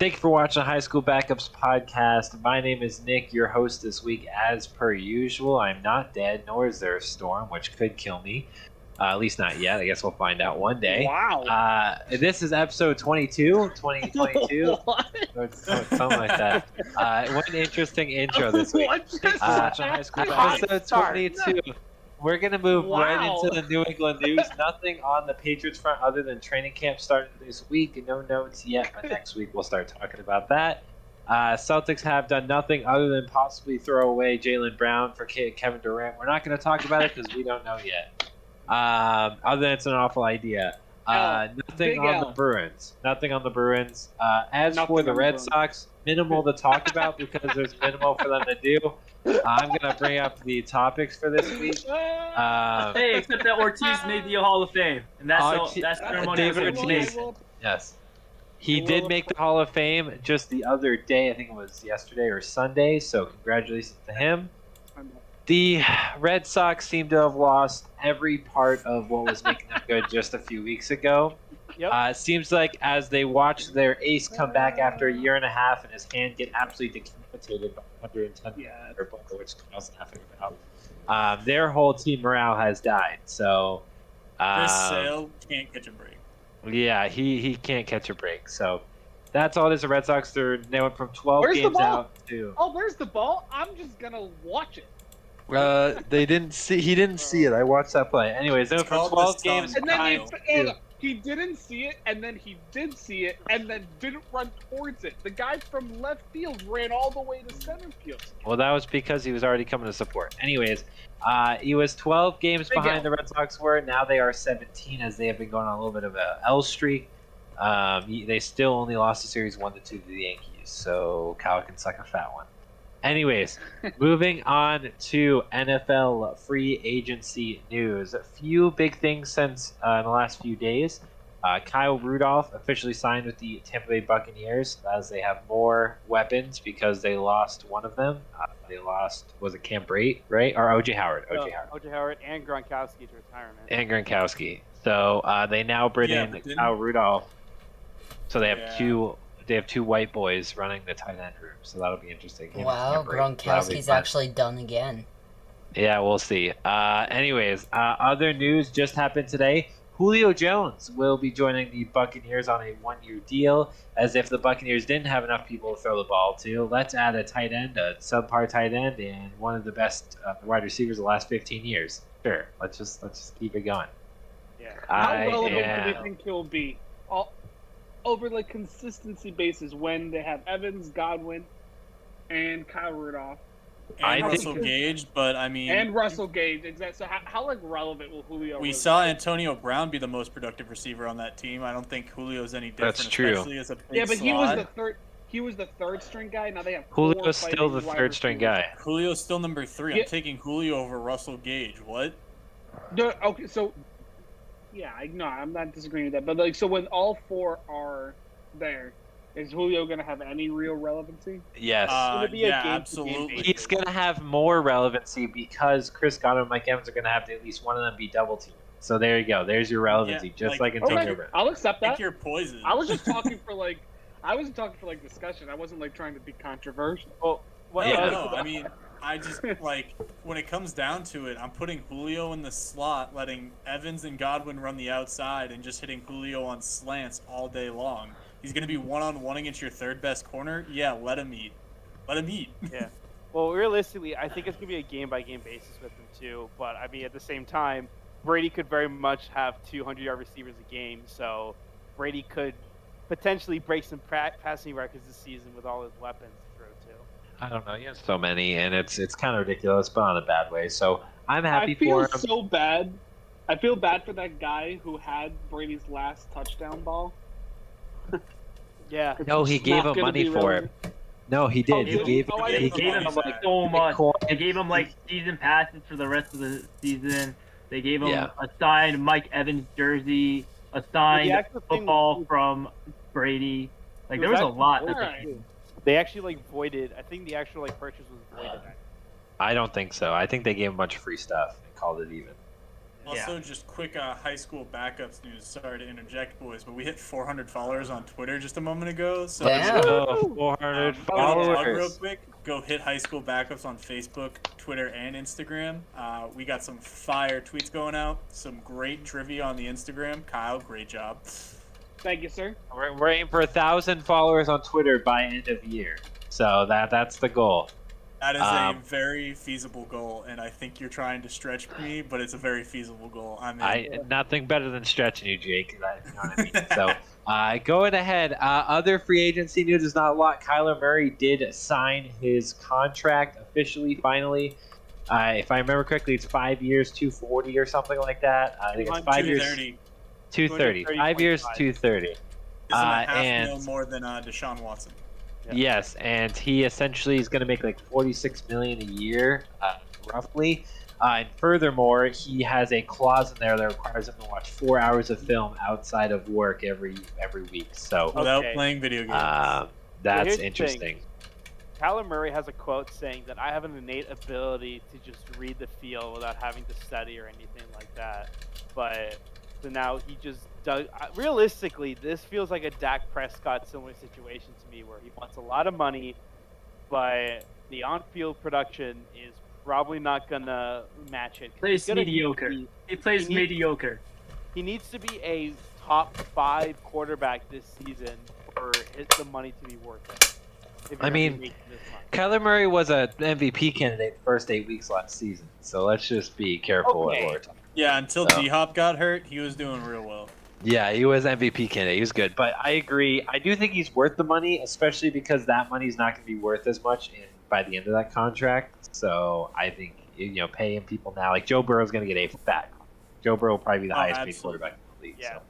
Thank you for watching the High School Backups podcast. My name is Nick, your host this week. As per usual, I'm not dead, nor is there a storm, which could kill me. At least not yet. I guess we'll find out one day. Wow. This is episode 22, 2022. or something like that. What an interesting intro this week. What Thanks for watching High School Backups. Episode 22. We're going to move right into the New England news. Nothing on the Patriots front other than training camp started this week. No notes yet, but next week we'll start talking about that. Celtics have done nothing other than possibly throw away Jaylen Brown for Kevin Durant. We're not going to talk about it because we don't know yet. Other than it's an awful idea. Nothing on the Bruins. Nothing on the Bruins. As for the Red Sox, minimal to talk about because there's minimal for them to do. I'm going to bring up the topics for this week. Hey, except that Ortiz made the Hall of Fame. And that's ceremony. David Ortiz. Yes. He did make the Hall of Fame just the other day. I think it was yesterday or Sunday. So congratulations to him. The Red Sox seem to have lost every part of what was making them good just a few weeks ago. Yep. It seems like as they watch their ace come back after a year and a half and his hand get absolutely decapitated by 110 which Kyle's laughing about, their whole team morale has died. So Chris Sale can't catch a break. Yeah, he can't catch a break. So that's all it is. The Red Sox, they went from 12 Where's games the ball? out to... Oh, there's the ball. I'm just gonna watch it. They didn't see. He didn't see it. I watched that play. Anyways, they went from 12 games. And then he didn't see it, and then he did see it, and then didn't run towards it. The guy from left field ran all the way to center field. Well, that was because he was already coming to support. Anyways, he was 12 games behind the Red Sox were. Now they are 17 as they have been going on a little bit of a L streak. They still only lost the series 1-2 to the Yankees, so Kyle can suck a fat one. Anyways, moving on to NFL free agency news. A few big things since in the last few days. Kyle Rudolph officially signed with the Tampa Bay Buccaneers as they have more weapons because they lost one of them. They lost, was it Cam Brate, right? Or O.J. Howard. O.J. Howard and Gronkowski to retirement. And Gronkowski. So they now bring in Kyle Rudolph. So they have two white boys running the tight end room, so that'll be interesting. Wow, Gronkowski's actually done again. Yeah, we'll see. Anyways, other news just happened today. Julio Jones will be joining the Buccaneers on a one-year deal, as if the Buccaneers didn't have enough people to throw the ball to. Let's add a tight end, a subpar tight end, and one of the best wide receivers of the last 15 years. Sure, let's just keep it going. Yeah. How relevant do you think he'll be? Over like consistency basis when they have Evans, Godwin, and Kyle Rudolph, and Russell Gage, but I mean, and Russell Gage. Exactly. So how like relevant will Julio? We saw Antonio Brown be the most productive receiver on that team. I don't think Julio's any different. That's true. Especially as a big but slot. he was the third string guy. Now they have Julio's still the third string guy. Julio's still number 3. I'm taking Julio over Russell Gage. What? No, okay, so. Yeah, I'm not disagreeing with that. But like, so when all 4 are there, is Julio going to have any real relevancy? Yes. Absolutely. He's going to have more relevancy because Chris Godwin and Mike Evans are going to have to at least one of them be double teamed. So there you go. There's your relevancy, just like Antonio Brown. I'll accept that. Pick your poison. I was just talking for like, discussion. I wasn't like trying to be controversial. I mean. I just, when it comes down to it, I'm putting Julio in the slot, letting Evans and Godwin run the outside, and just hitting Julio on slants all day long. He's going to be one-on-one against your third-best corner? Yeah, let him eat. Yeah. Well, realistically, I think it's going to be a game-by-game basis with him, too. But, I mean, at the same time, Brady could very much have 200-yard receivers a game, so Brady could potentially break some passing records this season with all his weapons. I don't know. He has so many, and it's kind of ridiculous, but on a bad way. So I'm happy for him. I feel so bad. I feel bad for that guy who had Brady's last touchdown ball. Yeah. No, he gave him money for it. No, he did. He gave him like so much. They gave him like season passes for the rest of the season. They gave him a signed Mike Evans jersey, a signed football from Brady. Like there was a lot. They actually voided. I think the actual purchase was voided. I don't think so. I think they gave him a bunch of free stuff and called it even. Also, just quick high school backups news. Sorry to interject, boys, but we hit 400 followers on Twitter just a moment ago. So, Damn. 400 plug real followers. quick. Go hit high school backups on Facebook, Twitter, and Instagram. We got some fire tweets going out. Some great trivia on the Instagram. Kyle, great job. Thank you, sir. We're aiming for 1,000 followers on Twitter by end of year. So that's the goal. That is a very feasible goal, and I think you're trying to stretch me, but it's a very feasible goal. Nothing better than stretching you, Jake. You know what I mean? So, going ahead, other free agency news is not a lot. Kyler Murray did sign his contract officially, finally. If I remember correctly, it's 5 years, 240 or something like that. I think it's 5 years, 230. 5 years, 230. Isn't a half mil more than Deshaun Watson? Yeah. Yes, and he essentially is going to make like $46 million a year, roughly. And furthermore, he has a clause in there that requires him to watch 4 hours of film outside of work every week. So without playing video games. That's interesting. Kyler Murray has a quote saying that I have an innate ability to just read the field without having to study or anything like that. But so now he just does. Realistically, this feels like a Dak Prescott similar situation to me, where he wants a lot of money, but the on-field production is probably not gonna match it. Plays mediocre. He plays mediocre. He needs to be a top 5 quarterback this season for the money to be worth it. I mean, Kyler Murray was an MVP candidate the first 8 weeks last season, so let's just be careful with what we're talking. Yeah, until D-Hop got hurt, he was doing real well. Yeah, he was MVP candidate. He was good, but I agree. I do think he's worth the money, especially because that money's not going to be worth as much by the end of that contract. So I think paying people now, like Joe Burrow's going to get a fat. Joe Burrow will probably be the highest paid quarterback in the league. Yeah. So.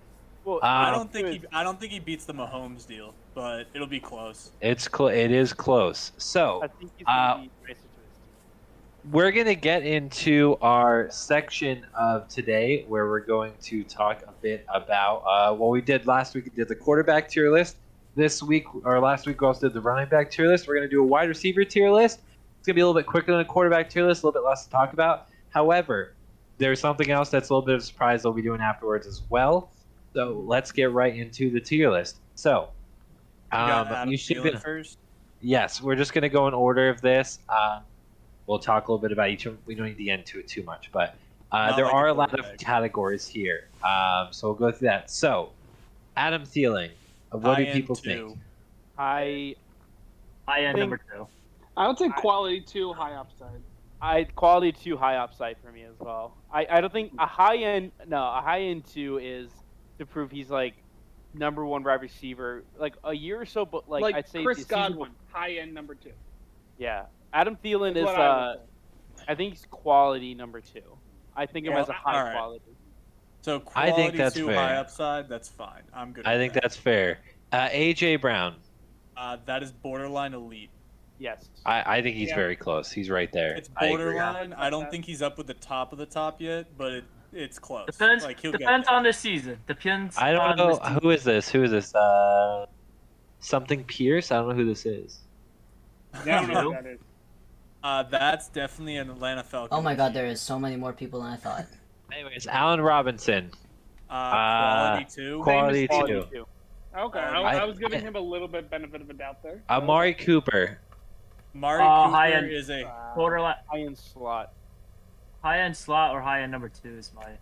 Well, I don't think he beats the Mahomes deal, but it'll be close. It is close. So I think he's gonna be nicer to his team. We're going to get into our section of today where we're going to talk a bit about what we did last week. We did the quarterback tier list. This week, or last week, we also did the running back tier list. We're going to do a wide receiver tier list. It's going to be a little bit quicker than a quarterback tier list, a little bit less to talk about. However, there's something else that's a little bit of a surprise that we'll be doing afterwards as well. So let's get right into the tier list. So, you should be first. Yes, we're just going to go in order of this. We'll talk a little bit about each one. We don't need to get into it too much, but there are a lot of categories here. So we'll go through that. So, Adam Thielen, what do people think? I am number 2. I would say quality 2, high upside. Quality 2, high upside for me as well. I don't think a high end 2 is to prove he's like number 1 wide receiver, like a year or so, but like I'd say Chris Godwin, high end number 2. Yeah. Adam Thielen is I think he's quality number 2. I think him as a high quality. So quality I think that's 2, fair. high upside, that's fine. I'm good. I think that's fair. AJ Brown. That is borderline elite. Yes. I think he's very close. He's right there. It's borderline. I don't think he's up with the top of the top yet, but it's close. Depends. Like, Depends on this season. Depends. I don't know who is this. Who is this? Something Pierce. I don't know who this is. Yeah, I don't know who that is. That's definitely an Atlanta Falcons. Oh my God, there is so many more people than I thought. Anyways, Allen Robinson. Quality 2. Quality 2. Okay, I was giving him a little bit benefit of a doubt there. Amari Cooper. Amari Cooper high end, is a borderline high end slot. High end slot or high end number 2 is my.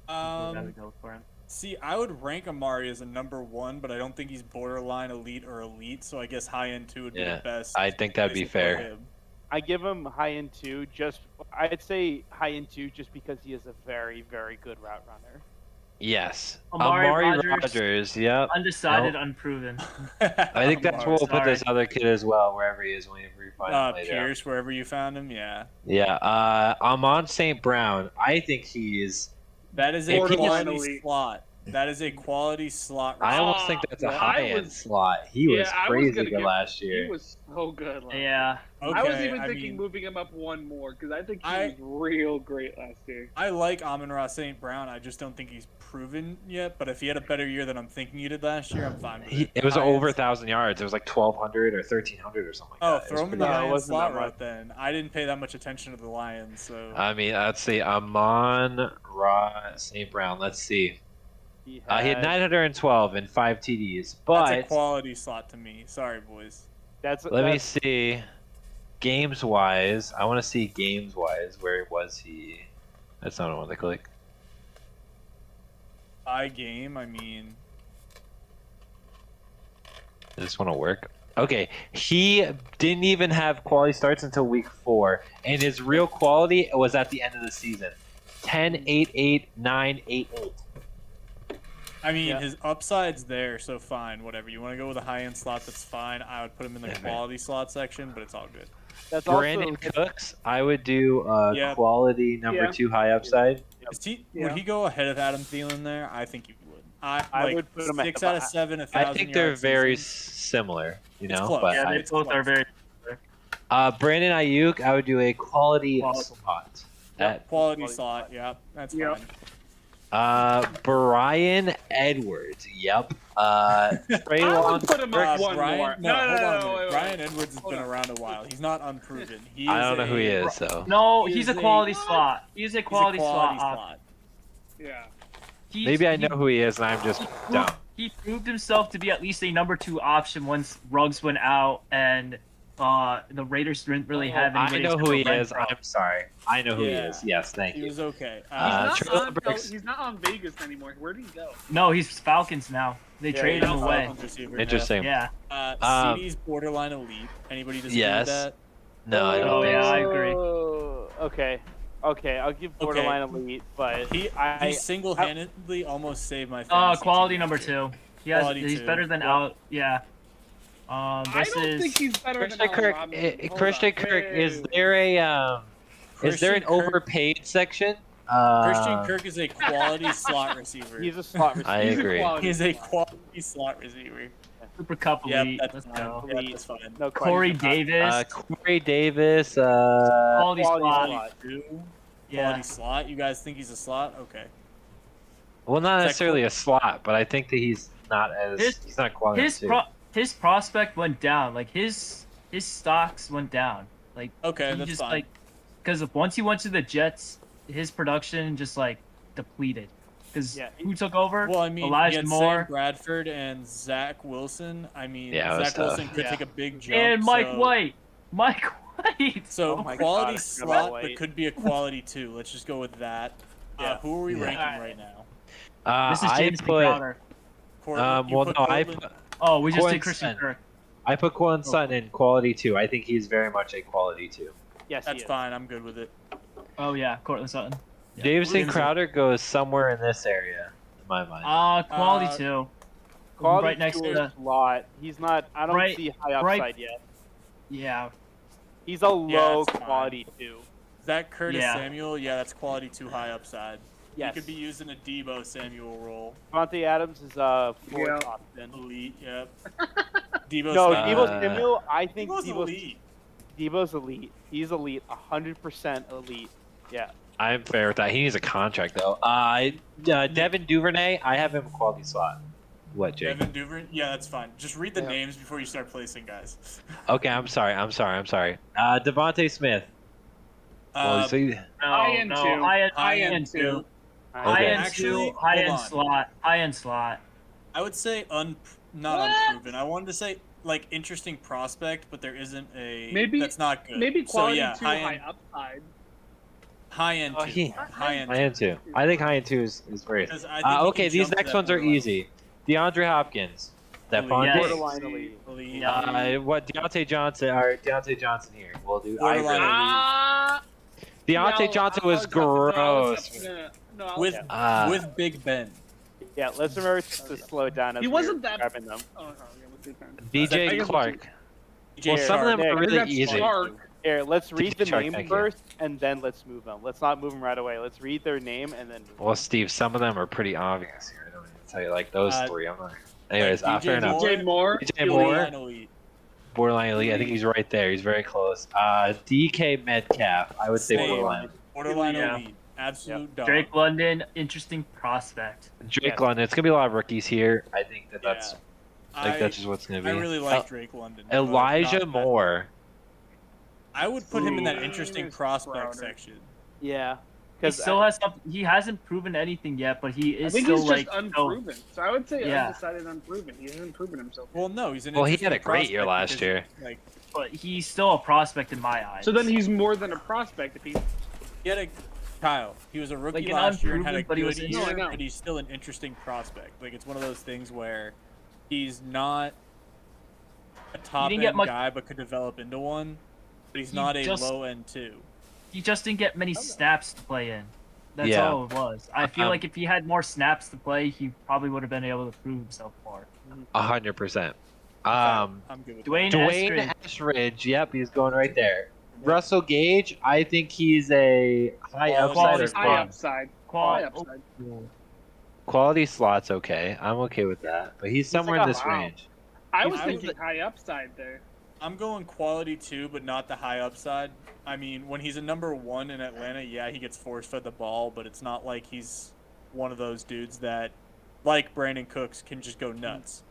I would go for him. See, I would rank Amari as a number 1, but I don't think he's borderline elite or elite. So I guess high end 2 would be the best. I think that'd be fair. I give him high end 2. I'd say high end 2 just because he is a very, very good route runner. Yes. Amari Rodgers. Yep. Undecided, unproven. I think that's where we'll put this other kid as well, wherever he is, whenever you find him later. Pierce, wherever you found him, yeah. Yeah. Amon St. Brown. I think he is. That is a quality slot. That is a quality slot. I receiver. almost think that's a I high-end was- slot. He was I crazy gonna good give- last year. He was so good. Last year. Yeah. Okay, I was even I thinking mean, moving him up one more because I think he I- was real great last year. I like Amon-Ra St. Brown. I just don't think he's proven yet. But if he had a better year than I'm thinking he did last year, I'm fine with it. It was High-end over slot. 1,000 yards. It was like 1,200 or 1,300 or something like Oh, that. It throw was him in pretty the high. it high-end wasn't slot that much. route then. I didn't pay that much attention to the Lions, so. I mean, let's see. Amon-Ra St. Brown. Let's see. He He had 912 and 5 TDs. That's a But quality slot to me. Sorry, boys. let me see. Games wise, I want to see games wise. Where was he? That's not what I want to click. By game, I mean. Does this want to work? Okay, he didn't even have quality starts until week 4, and his real quality was at the end of the season. 10, 8, 8, 9, 8, 8. I mean, Yeah. his upside's there, so fine, whatever. You want to go with a high-end slot, that's fine. I would put him in the Yeah, man. quality slot section, but it's all good. That's Brandon also Cooks, I would do Yeah. quality number Yeah. 2 high upside. Would he go ahead of Adam Thielen there? I think he would. I would put him at 6 the out of back. 7, I 1,000 think they're yards very season. similar, you It's know. close. But Yeah, they it's both are close. very. Brandon Ayuk, I would do a quality Quality. slot. Quality slot, yeah, that's Yep. fine. Brian Edwards, yep. I would Traylon put him up Burks, one Brian, more. no, hold on a minute. wait, wait. Brian Edwards has Hold been on. around a while. He's not unproven. He is I don't know who he a- is, so. No, He he's is a a- quality What? slot. He's a He's a quality, quality slot. slot. Yeah. Maybe I know who he is, and I'm just dumb. He proved himself to be at least a number 2 option once Ruggs went out and the Raiders didn't really have I anybody. know who he except for is. Renfro. I'm sorry. I know who he Yeah. is. Yes, thank He you. was okay. He's not on Vegas anymore. Where'd he go? No, he's Falcons now. They Yeah, traded he's him on away. Falcons receiver, Interesting. Yeah. CD's borderline elite. Anybody disagree Yes. with that? No, I don't Oh, think yeah, so. I agree. Okay. Okay, I'll give borderline elite, but He I single-handedly almost saved my fantasy Quality team number this year. 2. He has. Quality He's 2. better than Yep. out. Yeah. I This don't is. think he's better than Christian Allen Kirk. Robinson. Hold Christian on. Kirk. Wait, Is wait, wait. there a is there an Christian Kirk- overpaid section? Christian Kirk is a quality slot receiver. he's a slot receiver. I He's a agree. quality He's a slot. quality slot receiver. Super Cup Yeah, elite. that's Let's fine. go. Yeah, that's fine. No Corey question. Davis. Corey Davis. Quality slot. slot. Two. Yeah. Quality slot. You guys think he's a slot? Okay. Well, not Is that necessarily cool? a slot, but I think that he's not as His- he's not quality. His prospect went down. Like his stocks went down. Like Okay, he that's just fine. like because once he went to the Jets, his production just like depleted. Because Yeah. who took over? Well, I mean, Elijah you had Moore Sam Bradford and Zach Wilson. I mean, Yeah, it was Zach Wilson tough. could Yeah. take a big jump. and Mike so, White. Mike White. So Oh my quality God, I forgot about slot, but White. could be a quality 2. Let's just go with that. Yeah. Who are we Yeah. ranking right now? This is I James put Crowder. Courtland- you well, put no, I Courtland- Oh, we just Courtland did Christian Sutton. Kirk. I put Courtland Sutton in quality 2. I think he's very much a quality 2. Yes, That's he is. fine. I'm good with it. Oh yeah, Cortland Sutton. Yeah. Davison James- Crowder goes somewhere in this area, in my mind. Quality Uh, 2. Quality right next to two the. is slot. He's not. I don't Right- see high upside right- yet. Yeah. He's a low it's fine. quality 2. Zach Curtis Yeah. Samuel, yeah, that's quality 2 high upside. Yes. He could be used in a Debo Samuel role. Devontae Adams is a fourth Yeah. option. Elite, yep. Debo No, Samuel. Debo Samuel. I think Debo's elite. Debo's elite. He's elite. 100% elite. Yeah. I'm fair with that. He needs a contract though. Devin Duvernay, I have him a quality slot. What, Jake? Devin Duvernay? Yeah, that's fine. Just read the Yeah. names before you start placing guys. Okay, I'm sorry. Devontae Smith. Well, so you- No, High-end no, two. high-end, High-end two. two. High-end Actually, two, high-end hold on. slot, high-end slot. I would say not What? unproven. I wanted to say like interesting prospect, but there isn't a Maybe- that's not good. Maybe quality so, yeah, 2 high high upside. end Oh, two. he- High end high end 2. I think high end 2 is very. 'Cause I think he Okay, can these jump to next that ones are borderline. easy. DeAndre Hopkins. Stephon Yes. Diggs. Borderline elite. Elite. Yeah. What Deontay Johnson here. We'll do. I Borderline agree. Ah. Deontay No, Johnson I'll was accept it. No, I'll gross. accept it. No, I'll with accept with Big Ben. Yeah. Let's remember to slow it down. As He we're wasn't that- grabbing them. it. Oh, yeah, with Big Ben. I DJ guess Clark. DJ Well, some of them Nick, are really that's easy. Clark. Here, let's read the Shark, name thank you. first, and then let's move them. Let's not move them right away. Let's read their name and then. Move Well, Steve, some of them are pretty obvious here. I don't even tell you, like those three. I'm not. Anyways, like fair enough. DJ Moore. DJ Moore, elite. borderline elite. I think he's right there. He's very close. DK Metcalf, I would say Same. borderline. Borderline Yeah. elite. Absolute dog. Drake London, interesting prospect. Drake London. It's gonna be a lot of rookies here. I think that's that's just what's gonna be. I really like Drake London. but Elijah not Moore. I would put him in that Ooh. interesting prospect Crowder. section. Yeah. He still has something. He hasn't proven anything yet, but he I is think still he's like just unproven. So I would say Yeah. undecided, unproven. He hasn't proven himself. Well, no, he's an. Well, he had a interesting great year prospect last because, year. Like but he's still a prospect in my eyes. So then he's more than a prospect if he. he had a Kyle. He was a rookie Like an last year and had a unproven, but he was good No, I year, know. but he's still an interesting prospect. Like it's one of those things where he's not a top didn't get end much- guy, but could develop into one. But he's He not a just- low end too. he just didn't get many snaps to play in. That's Yeah. all it was. I feel like if he had more snaps to play, he probably would have been able to prove himself more. 100%. I'm good with Dwayne Dwayne Eskridge. Ashridge. Yep, he's going right there. Russell Gage. I think he's a high upside or Quality. High quality. upside. Qual- High upside. Quality slots. Okay, I'm okay with that. But he's somewhere like in a this wow. range. I was I was thinking high upside there. I'm going quality too, but not the high upside. I mean, when he's a number one in Atlanta, yeah, he gets force fed the ball, but it's not like he's one of those dudes that, like Brandon Cooks, can just go nuts.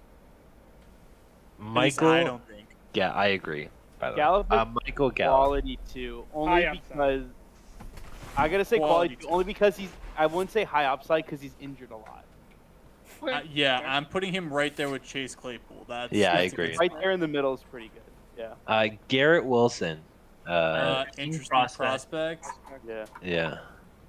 At least I Michael. don't think. Yeah, I agree. By the Gallup way, is Michael Gallup. quality too, only High upside. because I gotta say Quality quality too. only because he's. I wouldn't say high upside because he's injured a lot. Yeah, I'm putting him right there with Chase Claypool. That's Yeah, I that's a good agree. Right spot. there in the middle is pretty good. Yeah. Garrett Wilson. Interesting prospect. prospect. Yeah. Yeah.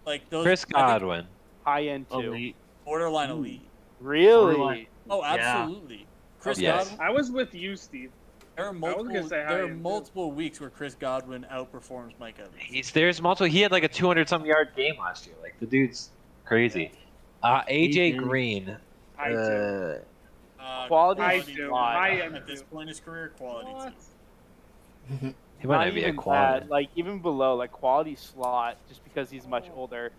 Like those. Chris I think Godwin. High end too. Elite. borderline elite. Really? Borderline. Oh, Yeah. absolutely. Chris Yes. Godwin. I was with you, Steve. There are gonna multiple. say high There are end, too. multiple weeks where Chris Godwin outperforms Mike Evans. There's multiple. He had like a 200-some yard game last year. Like the dude's crazy. AJ Mhm. Green. High two. Quality High is two. wide. High end At this two. point in his career, quality. What? too. He might Not not be a even quality. that, like even below, like quality slot, just because he's much older.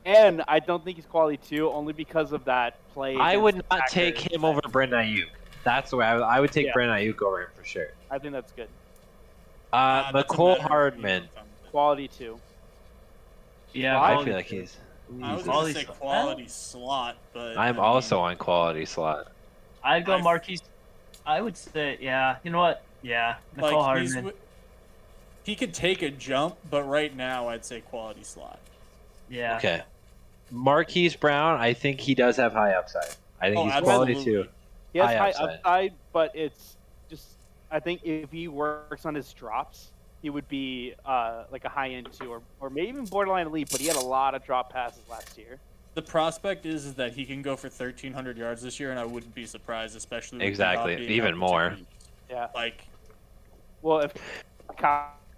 And I don't think he's quality too, only because of that play. I against would the not take Packers. him over Brandon Ayuk. That's the way I would take Yeah. Brandon Ayuk over him for sure. I think that's good. That's a McCole matter of Hardman. opinion. Quality too. Yeah, Why? I quality feel like too. he's. I was Quality gonna say slot. quality slot, but I'm I mean, also on quality slot. I'd go I've- Marquise. I would say, yeah. You know what? Yeah, like Nicole he's Hardman. he could take a jump, but right now I'd say quality slot. Yeah. Okay. Marquise Brown, I think he does have high upside. I think Oh, he's quality absolutely. too. He has High high upside. upside, but it's just I think if he works on his drops, he would be like a high end two or maybe even borderline elite. But he had a lot of drop passes last year. The prospect is that he can go for 1,300 yards this year, and I wouldn't be surprised, especially with Exactly, Goff being even out for more. 2 weeks. Yeah. Like Well, if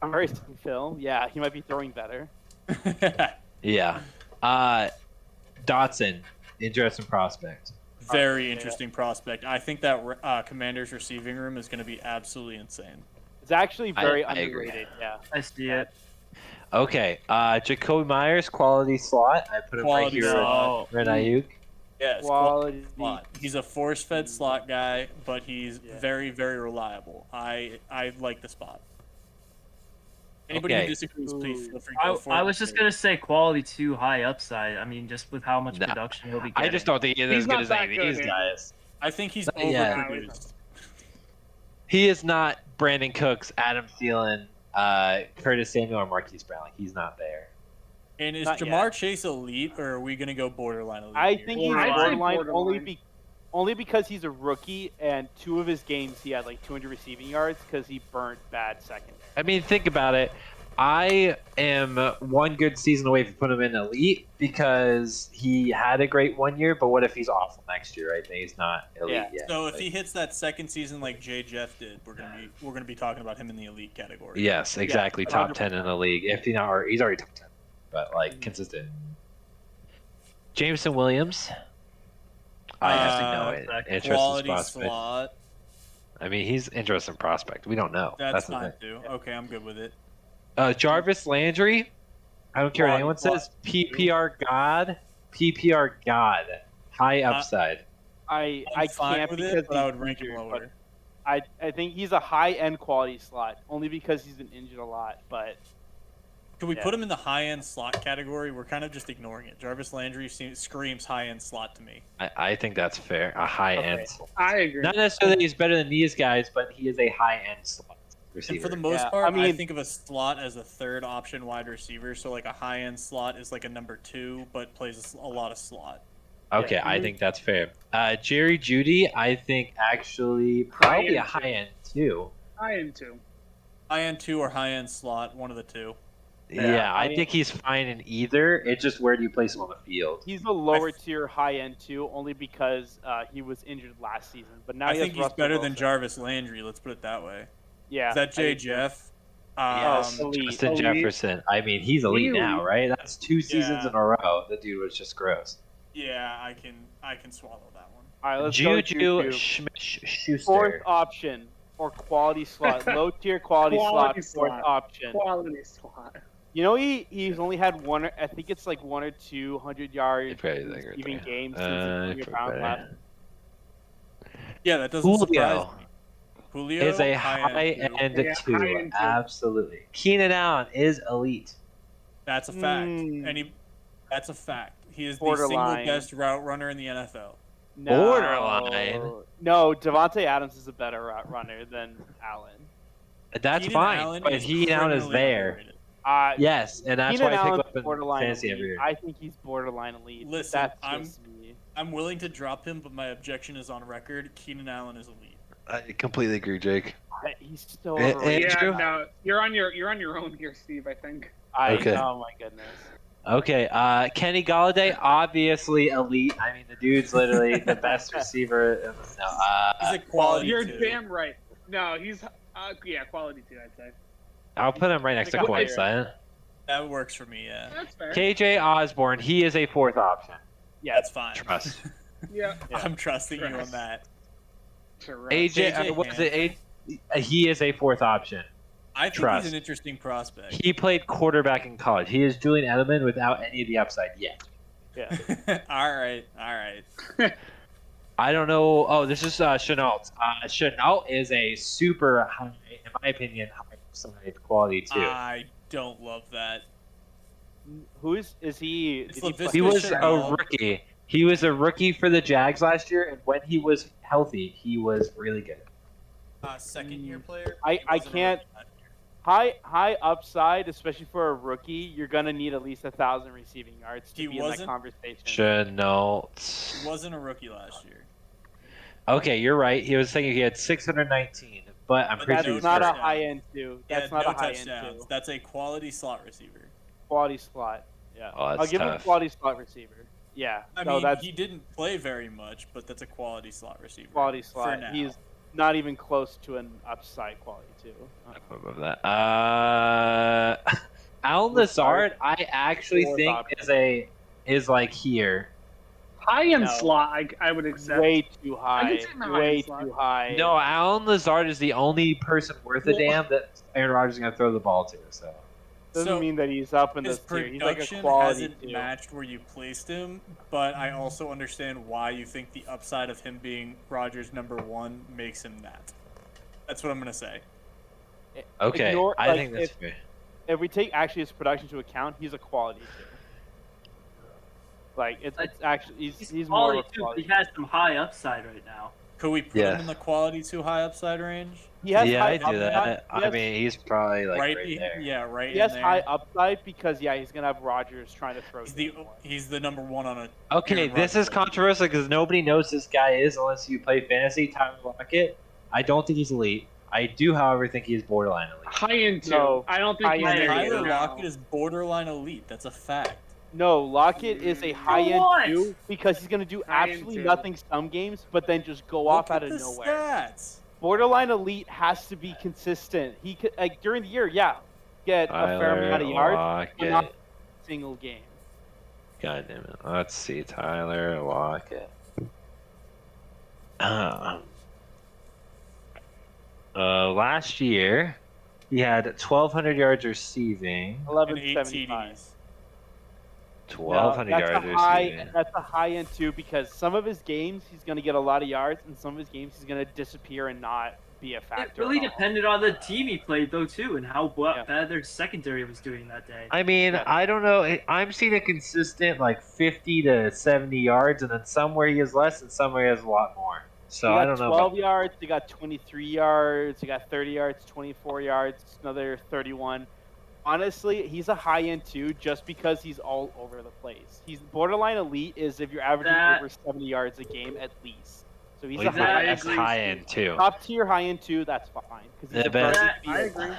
Murray's in film, yeah, he might be throwing better. Yeah. Dotson, interesting prospect. very interesting prospect. I think that Commander's receiving room is going to be absolutely insane. It's actually very I agree. underrated. Yeah. I see it. Okay. Jacoby Myers, quality slot. I put him Quality right here. slot. Red Ayuk. Yes, Quality. slot. He's a force-fed slot guy, but he's Yeah. very, very reliable. I like the spot. Anybody Okay. who disagrees, please feel free to I, go for I it. was just gonna say quality too high upside. I mean, just with how much Nah. production he'll be getting. I just don't think he's He's as good not as that any of these good, guys. I think he's Yeah. overproduced. He is not Brandon Cooks, Adam Thielen, Curtis Samuel, or Marquise Brown. Like, he's not there. And is Not Jamar yet. Chase elite, or are we gonna go borderline elite? I here? think he's I'd say borderline, borderline. only because he's a rookie and 2 of his games he had like 200 receiving yards because he burnt bad secondary. I mean, think about it. I am one good season away from putting him in elite because he had a great 1 year, but what if he's awful next year, right? And he's not elite Yeah. yet. So if Like, he hits that second season like Jay Jeff did, we're gonna be talking about him in the elite category. yes, exactly, top 10 in 100%. the league. If he not, or he's already top 10, but like consistent. Jameson Williams. I have to know it. Interesting Quality prospect. slot. I mean, he's interesting prospect. We don't know. That's the fine thing. too. Okay, I'm good with it. Jarvis Landry. I don't care what Quality anyone slot. says. PPR God. PPR God. High upside. I fine can't with because it, but I he's would rank him injured, lower. but I think he's a high-end quality slot, only because he's been injured a lot, but... Could we Yeah. put him in the high-end slot category? We're kind of just ignoring it. Jarvis Landry screams high-end slot to me. I think that's fair. A high end. Okay. Slot. I agree. Not necessarily he's better than these guys, but he is a high end slot receiver. And for the most Yeah, part, I mean- think of a slot as a third option wide receiver. So like a high-end slot is like a number 2, but plays a lot of slot. Okay, I think that's fair. Jerry Judy, I think actually probably a High-end high end too. I am too. High-end 2 or high-end slot, one of the two. Yeah, I mean- think he's fine in either. It's just where do you place him on the field? He's a lower tier high-end, too, only because he was injured last season. But now I he has think he's Russell better than Wilson. Jarvis Landry. Let's put it that way. Yeah. Is that I Jay agree. Jeff? Yes, elite. Justin Elite. Jefferson. I mean, he's elite now, right? That's 2 seasons Yeah. in a row. The dude was just gross. Yeah, I can swallow that one. All right, let's go Juju Juju. Schuster. Fourth option for quality slot. Low-tier quality, Quality slot, fourth slot. option. Quality slot. You know, he's only had one, I think it's like 1 or 2 100-yard Probably like right receiving there. games since he's found last. Yeah, that doesn't surprise Julio me. Julio is a high-end high end Yeah, 2. high-end two. Absolutely. Keenan Allen is elite. That's a fact. Mm. That's a fact. He is the Borderline. single best route runner in the NFL. No. Borderline. No, Devontae Adams is a better route runner than Allen. That's Keenan fine, Allen but is Keenan Allen is criminally there. underrated. Yes, and that's Keenan why I pick Allen's up in borderline fantasy elite. every year. I think he's borderline elite. Listen, That's I'm- just me. I'm willing to drop him, but my objection is on record. Keenan Allen is elite. I completely agree, Jake. He's so Eh, eh, overrated. Andrew? Yeah, no, you're on your own here, Steve. I think. Okay. Oh my goodness. Okay, Kenny Galladay, obviously elite. I mean, the dude's literally the best receiver. No, He's a quality You're two. damn right. No, he's quality too. I'd say. I'll put him right next to Like a Corey player. Sutton. That works for me. Yeah, That's fair. KJ Osborne, he is a 4th option. Yeah, that's fine. Trust. Yeah. Yeah. I'm trusting you on Trust. that. Correct. AJ, KJ what is it? He is a 4th option. I think Trust. he's an interesting prospect. He played quarterback in college. He is Julian Edelman without any of the upside yet. yeah. all right. I don't know. Oh, this is Chenault. Chenault is a super high, in my opinion, high upside quality too. I don't love that. Who is he? It's Did he LaVisca He was a Chenault. rookie. He was a rookie for the Jags last year, and when he was healthy, he was really good. Second-year player. I He wasn't a can't- rookie last year. high upside, especially for a rookie. You're gonna need at least 1,000 receiving yards to He be in that wasn't? conversation. Chenault. He wasn't a rookie last year. Okay, you're right. He was saying he had 619, but I'm But pretty That's sure he's not a hurt. high end two. He That's had not no a high end touchdowns. two. That's a quality slot receiver. Quality slot. Yeah. Oh, that's I'll give him tough. quality slot receiver. Yeah. I no, mean, that's he didn't play very much, but that's a quality slot receiver. quality For slot. now. He's not even close to an upside quality too. Above that. Al Lazard, I actually Fourth think option. is like here. High end No. slot. I would accept. Way too high. see him in the Way high slot. too high. No, Alan Lazard is the only person worth a Well- damn that Aaron Rodgers is gonna throw the ball to. So doesn't So, mean that he's up in His this tier. He's like a production quality hasn't two. matched where you placed him, but I also understand why you think the upside of him being Rodgers' #1 makes him that. That's what I'm gonna say. okay, Ignore- I like, think that's fair. If we take actually his production into account, he's a quality two. Like it's actually he's more of a quality too, but quality. he has some high upside right now. Could we put Yeah. him in the quality 2 high upside range? He has Yeah, high I do upside. that. He I has- mean, he's probably like right, right, there. yeah, right. He has in high there. upside because he's gonna have Rodgers trying to throw. He's to the him more. he's the #1 on a. Okay, Aaron this is Rodgers. controversial because nobody knows this guy is unless you play fantasy. Tyler Lockett. I don't think he's elite. I do, however, think he's borderline elite. High end two. No. I don't think High he's end there yet. Tyler No. Lockett is borderline elite. That's a fact. No, Lockett is a high end what? two because he's gonna do High-end absolutely two. nothing some games, but then just go off Look out at of the nowhere. Stats. Borderline elite has to be consistent. He could like during the year, yeah, get a fair amount of yards, but not Lockett. a single game. God damn it. Let's see. Tyler Lockett. Last year, he had 1,200 yards receiving. And 8 1175. TDs. 1,200 yards receiving. That's a high end too, because some of his games he's going to get a lot of yards, and some of his games he's going to disappear and not be a factor. It really depended on the team he played though too, and how bad their secondary was doing that day. I mean, I don't know. I'm seeing a consistent like 50 to 70 yards, and then somewhere he has less, and somewhere he has a lot more. So I don't know. 12 yards. They got 23 yards. They got 30 yards, 24 yards, another 31. Honestly, he's a high end too, just because he's all over the place. He's borderline elite is if you're averaging over 70 yards a game at least. So he's a high end too. Top tier high end too. That's fine because he's I agree.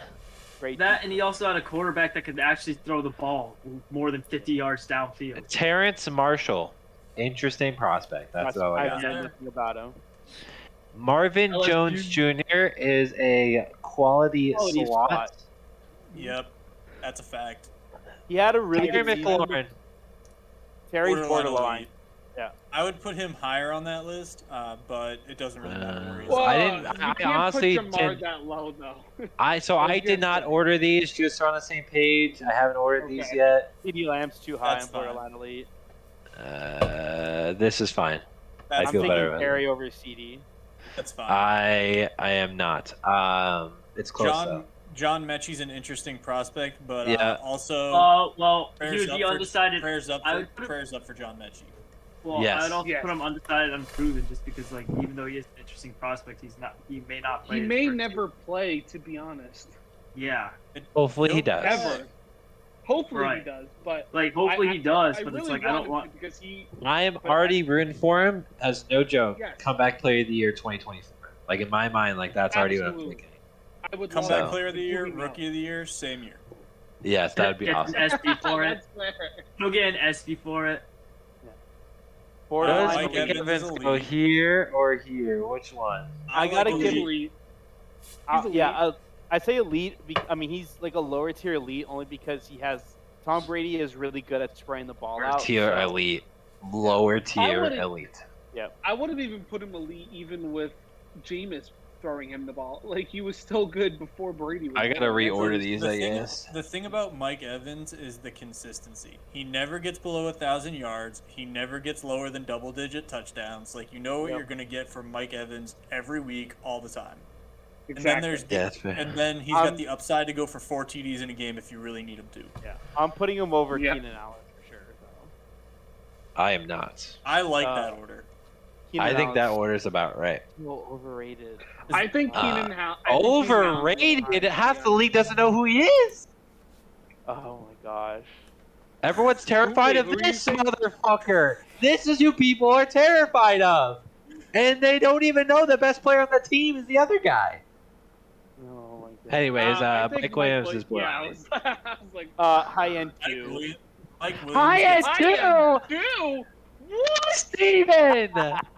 Great. That and he also had a quarterback that could actually throw the ball more than 50 yards downfield. Terrence Marshall, interesting prospect. That's all I got. know nothing about him. Marvin Jones Jr. is a quality slot. Yep, that's a fact. He had a really Terry good McLaurin. Terry's borderline. Yeah, I would put him higher on that list, but it doesn't really matter where he is. well, I honestly put Jamar that low though. I did not order these just on the same page. I haven't ordered these yet. CD Lamb's too high That's on borderline elite. This is fine. That's I feel I'm better taking about Terry over CD. That's fine. I am not. It's close though. John Mechie's an interesting prospect, but also. Well, he prayers would up be for- undecided. Prayers up for John Mechie. Well, Yes. I would also put him undecided, unproven, just because, like, even though he is an interesting prospect, he may not play. He may never play, to be honest. Yeah. Hopefully he does. Ever. Hopefully Right. he does, but Like, hopefully he does, but really it's like I don't want. because he. I am already rooting for him as no joke. Yes. Comeback player of the year 2024. Like in my mind, like that's already what I'm Absolutely. thinking. I would Comeback love player of the year, Moving on. rookie of the year, same year. Yes, that would be Gets awesome. an SP for it. That's fair. He'll get an SP for it. Borderline Mike elite. Evans is Go elite. here or here? Which one? I gotta like give elite. He's I say elite. I mean, he's like a lower tier elite only because he has. Tom Brady is really good at spraying the ball Lower out. tier so- elite. Lower tier wouldn't- elite. I would have even put him elite even with Jameis throwing him the ball. Like he was still good before Brady was. I gotta there. reorder these, I thing, guess. The thing about Mike Evans is the consistency. He never gets below 1,000 yards. He never gets lower than double-digit touchdowns. Like you know what you're gonna get from Mike Evans every week, all the time. Exactly. And then there's that's fair. and then he's got the upside to go for 4 TDs in a game if you really need him to. Yeah, I'm putting him over Yep. Keenan Allen for sure. Though. I am not. I like that order. Keenan I think that Allen's order is about right. a little overrated. I think Keenan Overrated? Half the league doesn't know who he is. Oh my gosh. Everyone's terrified Wait, of who are you this saying? motherfucker. This is who people are terrified of. And they don't even know the best player on the team is the other guy. Oh my god. Anyways, I think Mike Williams is Yeah, I was like, High end Mike two. Williams, Mike Williams High end gets- two. Steven!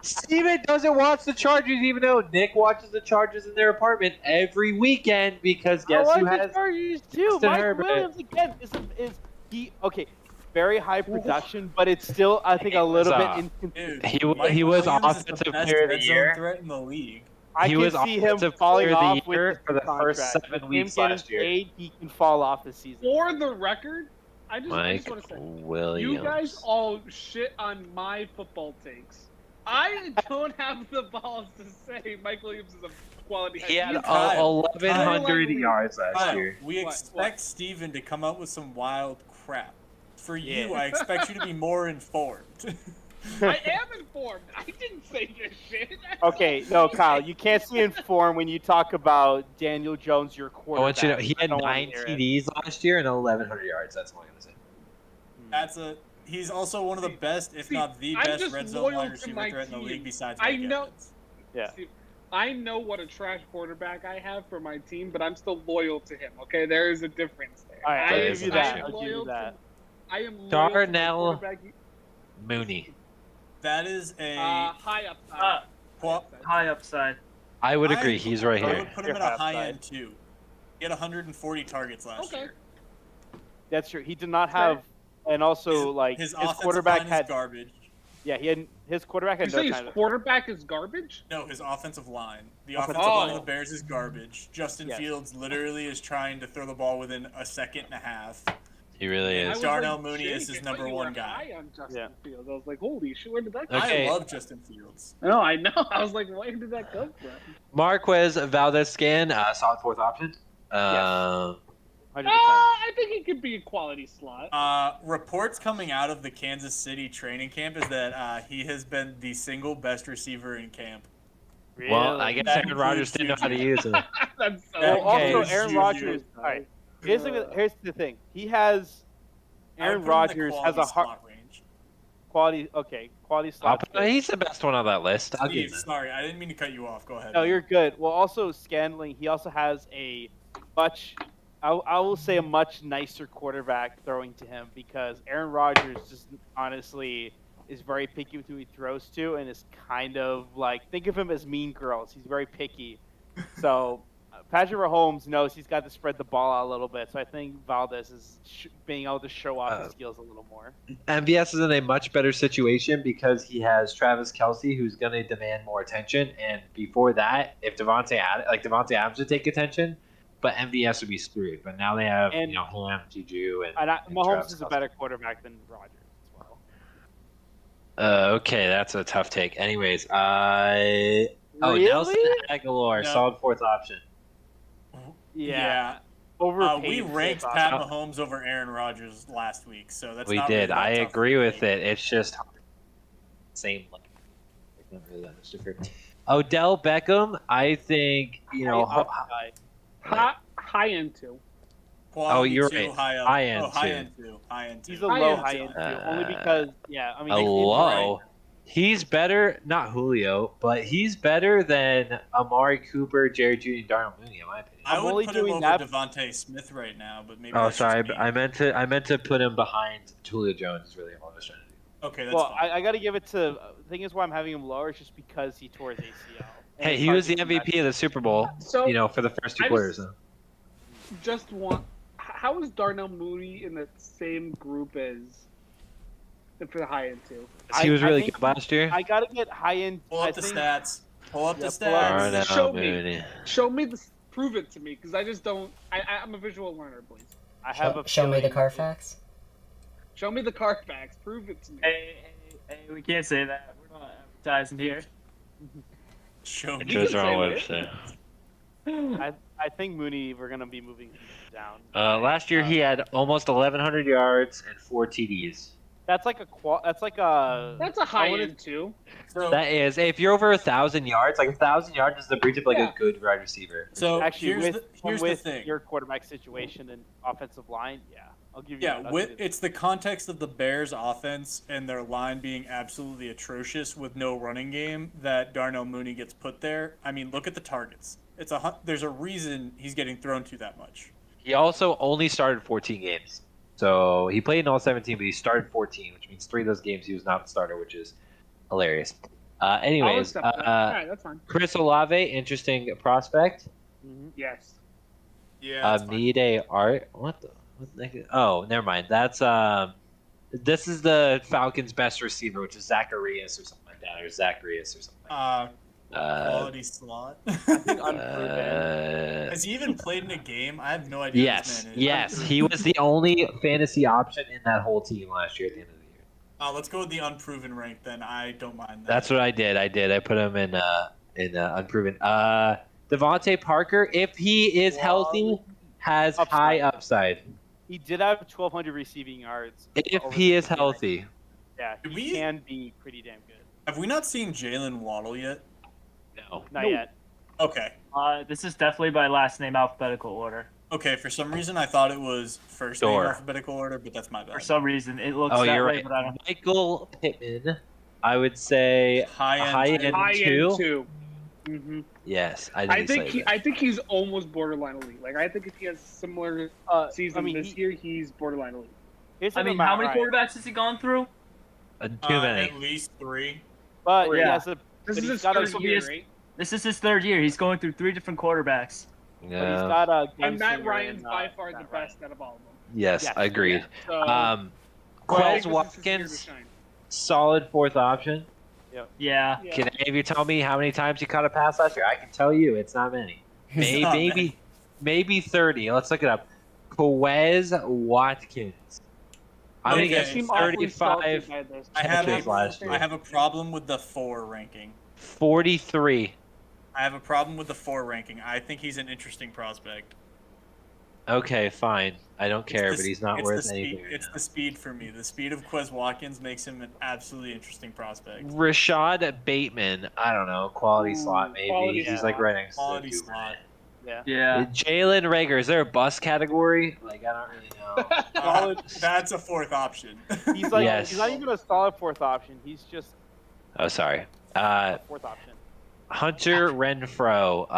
Steven doesn't watch the Chargers even though Nick watches the Chargers in their apartment every weekend because guess I who like the has Chargers too. Justin Mike Herbert. Williams again is he okay? Very high production, but it's still I think a little bit inconsistent. Dude, Mike he was Williams is the offensive best player of the red zone year. threat in the league. I He can was see him offensive falling player of the off with year this for the first contract. 7 With weeks him getting last year. paid, he can fall off this season. for the record, I just Mike want to say, Williams. you guys all shit on my football takes. I don't have the balls to say Mike Williams is a quality. He had Kyle, 1,100 Kyle, yards last Kyle, year. we What? expect Steven to come up with some wild crap. For you, Yeah. I expect you to be more informed. I am informed. I didn't say this shit. Okay, no, Kyle, you can't see informed when you talk about Daniel Jones, your I quarterback. want you to know he I had don't wanna 9 hear it. TDs last year and 1,100 yards. That's all I'm gonna say. He's also one of the best, if not the I'm best, just red zone loyal wide to receiver my threat in the team. league besides I Mike know- Evans. Yeah. See, I know what a trash quarterback I have for my team, but I'm still loyal to him. Okay, there is a difference there. All right, I'll I give you am that. I'll give loyal you that. I am loyal Darnell to my quarterback. Mooney. That is a High upside. High upside. I would agree. He's right I here. would put him at a high end too. He had 140 targets last Okay. year. That's true. He did not have, and also like His his offensive quarterback line had. is garbage. Yeah, he had his quarterback You had say no his time. quarterback is garbage? No, his offensive line. The Offensive offensive line line. of the Bears is garbage. Justin Yes. Fields literally is trying to throw the ball within a second and a half. He really I is. was Darnell like, Mooney is Jake, his I thought number you one were guy. high on Justin Fields. I was like, holy shit, where did that come Okay. I love Justin Fields. from? No, I know. I was like, where did that come from? Marquez Valdez-Scan, solid fourth option. 100%. I think he could be a quality slot. Reports coming out of the Kansas City training camp is that he has been the single best receiver in camp. Really? Well, I guess That Aaron Rodgers didn't know how to use him. That's so Well, Okay. Also, Aaron Juju. Rodgers. All right. Here's the thing. He has. I Aaron would put him in the Rodgers has quality a hard slot range. quality slot. He's the best one on that list. I'll give Steve, him. sorry, I didn't mean to cut you off. Go ahead. No, you're good. Well, also Scandling, he also has a much, I will say a much nicer quarterback throwing to him because Aaron Rodgers just honestly is very picky with who he throws to and is kind of like, think of him as Mean Girls. He's very picky. So Patrick Mahomes knows he's got to spread the ball out a little bit. So I think Valdez is being able to show off his skills a little more. MVS is in a much better situation because he has Travis Kelce, who's going to demand more attention. And before that, if Devontae Adams would take attention, but MVS would be screwed. But now they have Ham, Juju, and Mahomes Travis is a Kelce. better quarterback than Rodgers as well. Okay, that's a tough take. Anyways, Really? Nelson Aguilar, No. solid fourth option. Yeah. Overpaid We for ranked this Pat option. Mahomes over Aaron Rodgers last week, so that's We not did. Really that I tough agree of a with take. it. It's just same. Like, not really that much different. Odell Beckham, I think High end too. Quality you're two, right. High up. High end high two. end two. High end two. He's a High low end high two. end too, only because I mean a like, low. He's better, not Julio, but he's better than Amari Cooper, Jared Jeudy, and Darnell Mooney, in my opinion. I I'm would only put him doing over that- Devontae Smith right now, but maybe. Oh, that's sorry, just me. I meant to put him behind Julio Jones. Is really all I was trying to do. Okay, that's Well, fine. I got to give it to. The thing is, why I'm having him lower is just because he tore his ACL. And Hey, it's he hard was to the come back. MVP of the Super Bowl. So For the first two I quarters. just- Though. just want. How is Darnell Mooney in the same group as for the high end too? He was I really think good last year. I got to get high end. Pull up the stats. Pull up the Yeah, pull up- stats. Darnell Show me. Mooney. Show me this. Prove it to me, because I just don't. I'm a visual learner, please. I have a Show me the feeling- Carfax. Show me the Carfax. Prove it to me. Hey, we can't say that. We're not advertising here. Show me. Choose our own say website. I think Mooney, we're gonna be moving him down. Last year he had almost 1,100 yards and 4 TDs. That's like a That's a high end too. So, That is, if you're over 1,000 yards, like 1,000 yards is the breach of like Yeah. a good wide receiver. so actually here's with the thing. your quarterback situation and offensive line. Yeah, I'll give you. Yeah, I'll with, give you it's the context of the Bears' offense and their line being absolutely atrocious with no running game that Darnell Mooney gets put there. I mean, look at the targets. There's a reason he's getting thrown to that much. He also only started 14 games. So he played in all 17, but he started 14, which means 3 of those games he was not the starter, which is hilarious. I'll Anyways, accept that. All right, that's fine. Chris Olave, interesting prospect. Yes. Yeah. that's fine. Mide Art. What the heck? Oh, never mind. That's this is the Falcons' best receiver, which is Zacharias or something like that, or Zacharias or something. Like Quality slot. that. Has he even played in a game? I have no idea. who this Yes, man is. yes. He was the only fantasy option in that whole team last year at the end of the year. Let's go with the unproven rank then. I don't mind that. That's what I did. I put him in unproven. Devontae Parker, if he is healthy, has Upside. high upside. He did have 1,200 receiving yards. If over he the is year. healthy. Yeah, Did he we- can be pretty damn good. Have we not seen Jalen Waddle yet? No. Not No. yet. Okay. This is definitely by last name alphabetical order. Okay, for some reason I thought it was first name Sure. alphabetical order, but that's my bad. For some reason, it looks Oh, that you're way, right. but I don't. Michael Pittman, I would say High end. high end High two. end too. Mm-hmm. Yes, I think he's almost borderline elite. Like I think if he has similar season I mean, this year, he's borderline elite. Here's I something mean, how about many Ryan, quarterbacks has he gone through? too many. At least 3. But Yeah. he has a. This but is he's his got a first will year, be right? This is his third year. He's going through 3 different quarterbacks. But he's Yeah. got a. And Matt Gunslinger Ryan's in, by far the Matt Ryan. best out of all of them. Yes, Yes. agreed. So, Um, I Quez think this is his year to Watkins, shine. solid fourth option. Yeah. Yeah. Can any of you tell me how many times he caught a pass last year? I can tell you, it's not many. It's not Maybe 30. Let's look it up. Quez Watkins. I'm gonna Okay. guess Seem awfully 35, salty by this. I Catches last year. have a problem with the 4 ranking. 43. I have a problem with the 4 ranking. I think he's an interesting prospect. Okay, fine. I don't care, but he's not it's worth the speed, anything. Right it's now. the speed for me. The speed of Quez Watkins makes him an absolutely interesting prospect. Rashad Bateman. I don't know. Quality Ooh, slot, maybe. quality He's slot. like right next Quality to slot. Yeah. Yeah. Jalen Rager. Is there a bus category? Like, I don't really know. Solid. That's a 4th option. He's like Yes. he's not even a solid 4th option. He's just Oh, sorry. a 4th option. Hunter Renfro.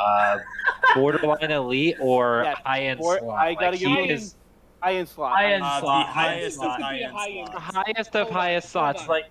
Borderline elite or Yes, high-end or- slot? I gotta Like, give he him is high-end slot. High-end The slot. highest of This could be a high-end high-end. the slots. highest of Hold on, highest hold slots. on. Like,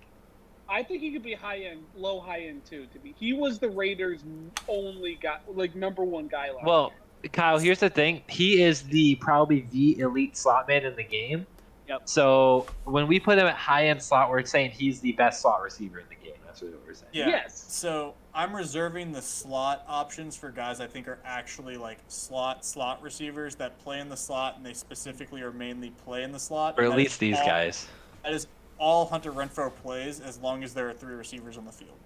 I think he could be high end, low high end too. To be, he was the Raiders' only guy, like #1 guy last well, year. Kyle, here's the thing. He is probably the elite slot man in the game. Yep. So when we put him at high-end slot, we're saying he's the best slot receiver in the game. That's what we're saying. Yeah. Yes. So I'm reserving the slot options for guys I think are actually like slot receivers that play in the slot and they specifically or mainly play in the slot. Or And at that least is these all- guys. That is all Hunter Renfro plays as long as there are 3 receivers on the field.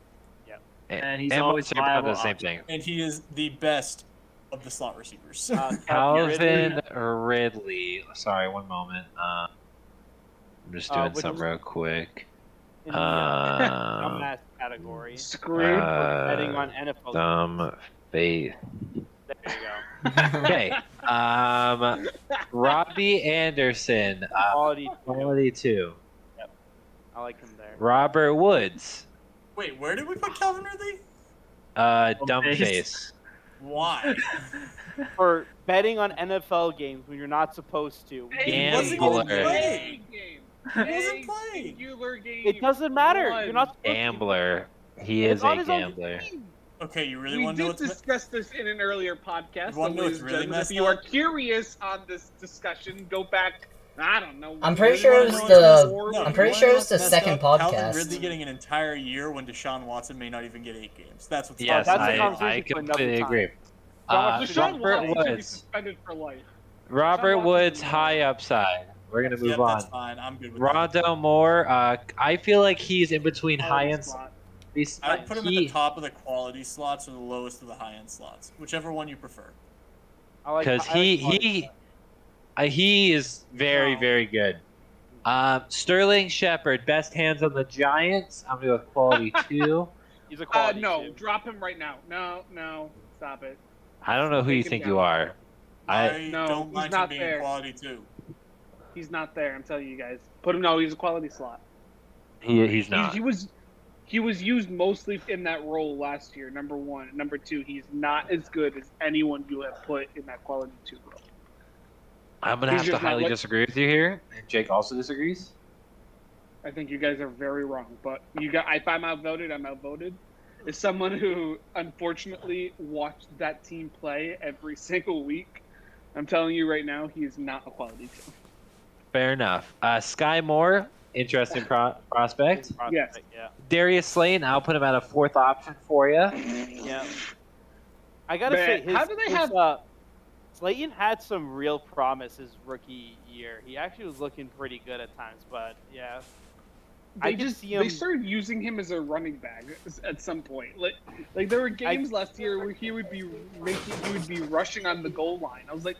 And he's and always Mark Saban does viable the same option. thing. And he is the best of the slot receivers. Calvin Ridley. Sorry, one moment. I'm just doing which something was- real quick. in the dumbass category. Screwed. Betting on NFL. Dumb face. There you go. Okay. Robbie Anderson. Quality 2. I like him there. Robert Woods. Wait, where did we put Calvin Ridley? Dumb face. face. Why? For betting on NFL games when you're not supposed to. He wasn't Gambler. even playing. Game. He wasn't playing. Singular game. It doesn't matter. One. You're not supposed to. Gambler. He It's is on a his own gambler. team. Okay, you really We want to know did what's discuss this in an earlier podcast. You wanna know ladies what's and really gentlemen, messed if you are up? curious on this discussion, go back. I don't know. I'm pretty You sure wanna it was know the- what's- No, I'm you pretty wanna sure know it was the what's messed second up? Calvin podcast. Ridley getting an entire year when Deshaun Watson may not even get 8 games. That's what's Yes, that's a I conversation for another completely time. agree. Deshaun Robert Watson should be Woods. suspended for life. Robert Deshaun Woods, Watson- high upside. We're gonna move Yep, on. that's fine. I'm good with that. Rondell Moore. I feel like he's in between High high-end. slot. I would put him at the top of the quality slots or the lowest of the high-end slots, whichever one you prefer. Because he is very No. very good. Sterling Shepard, best hands on the Giants. I'm gonna go with quality 2. He's a quality. No, too. drop him right now. No, stop it. I don't know who you Take him think down. you are. I No, don't he's mind not him being there. quality too. He's not there. I'm telling you guys. Put him. No, he's a quality slot. He's not. He was used mostly in that role last year. #1, #2. He's not as good as anyone you have put in that quality 2 role. I'm gonna he's have to just not highly like- disagree with you here, and Jake also disagrees. I think you guys are very wrong. But if I'm outvoted, I'm outvoted. As someone who unfortunately watched that team play every single week, I'm telling you right now, he is not a quality 2. Fair enough. Sky Moore, interesting prospect. Yes. Yeah. Darius Slayton, I'll put him at a 4th option for you. Yeah. I gotta Man, say, how do they have- Slayton had some real promise his rookie year. He actually was looking pretty good at times, but yeah. I could see him. They started using him as a running back at some point. Like there were games last year where he would be rushing on the goal line. I was like,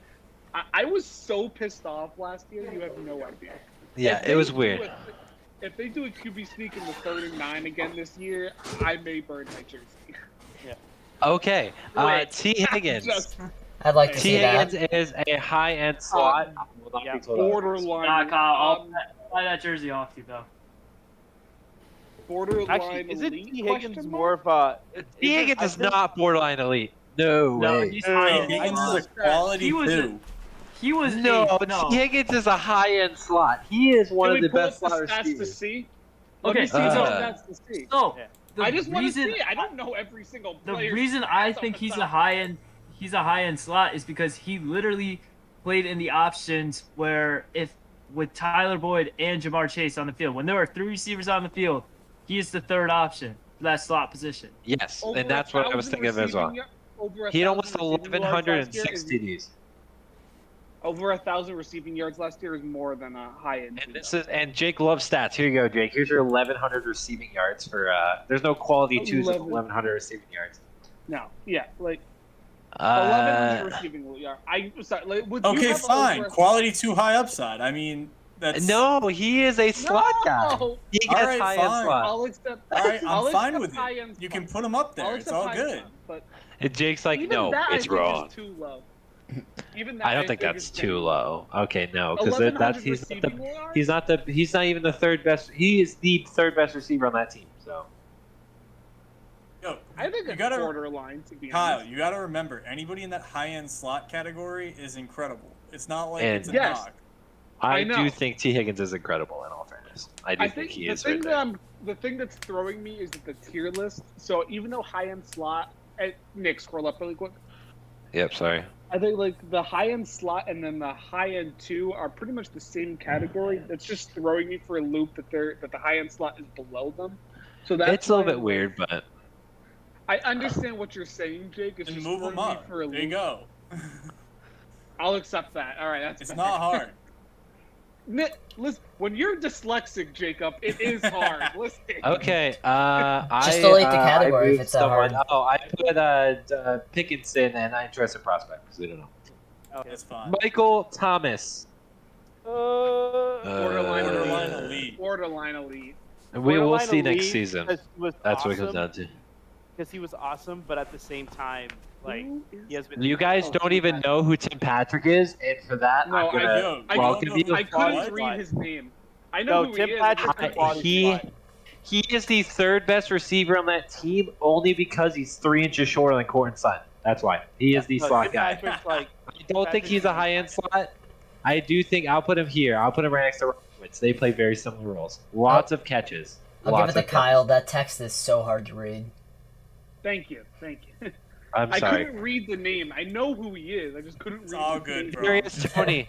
I was so pissed off last year. You have no idea. Yeah, If it was they do weird. If they do a QB sneak in the 3rd and 9 again this year, I may burn my jersey. Okay, Wait. T. Higgins. Just I'd like to T. see that. Higgins is a high-end slot. Will not yeah, be told otherwise. borderline. Nah, Kyle, I'll buy that jersey off you though. Borderline. Actually, isn't elite, T. Higgins question more mark? of a? T. Higgins is not borderline elite. No No, way. he's No, high. Higgins I is a quality He was two. He was No, no. T. Higgins is a high-end slot. He is one Can of we the pull best up slot the stats to receivers. see? Let Okay, me see so- the stats to see. So Yeah. the I just want to reason see. I don't know every single the player. reason I think he's a high end slot is because he literally played in the options where if with Tyler Boyd and Jamar Chase on the field, when there were 3 receivers on the field, he is the 3rd option for that slot position. Yes, and that's what I was thinking of as well. He had almost 1,106 TDs. Over 1,000 receiving yards last year is more than a high end. And Jake loves stats. Here you go, Jake. Here's your 1,100 receiving yards for. There's no quality twos with 1,100 receiving yards. No, yeah, like 1,100 receiving yards. Sorry, okay, fine. Quality 2 high upside. I mean, that's no. He is a slot guy. He gets right, high end slot. I'll accept. All right, I'm fine with it. You can put him up there. It's all good. But and Jake's like, no, it's wrong. Too low. Even I don't think that's too low. Okay, no, because he's not even the third best. He is the third best receiver on that team. So. Yo, I think it's borderline, to be Kyle, honest. you got to remember, anybody in that high-end slot category is incredible. It's not like it's a knock. I do think T. Higgins is incredible, in all fairness. I think he is right there. The thing that's throwing me is the tier list. So even though high-end slot... Nick, scroll up really quick. Yep, sorry. I think like the high-end slot and then the high-end 2 are pretty much the same category. That's just throwing me for a loop that the high-end slot is below them. So that's it's a little bit weird, but... I understand what you're saying, Jake. It's just move them up. For a there you go. I'll accept that. All right, it's not hard. Nick, listen, when you're dyslexic, Jacob, it is hard. Listen. Okay, just delete the category if it's that hard. Oh, I put Pickinson and interested prospect because we don't know. Okay, that's fine. Michael Thomas. Borderline elite. Borderline elite. We will see next season. That's awesome, what it comes down to. Because he was awesome, but at the same time, like he has been. You guys don't even know who Tim Patrick is, and for that, no, I'm gonna welcome you. I couldn't read his name. I know who Tim he Patrick. He is the third best receiver on that team, only because he's 3 inches shorter than Cortland Sutton. That's why he is the slot guy. Like, I don't think he's a high-end slot. I do think I'll put him here. I'll put him right next to Robinson. They play very similar roles. Lots of catches. I'll give it to Kyle. That text is so hard to read. Thank you. I'm sorry. I couldn't read the name. I know who he is. I just couldn't read. It's all good, bro. Serious Tony,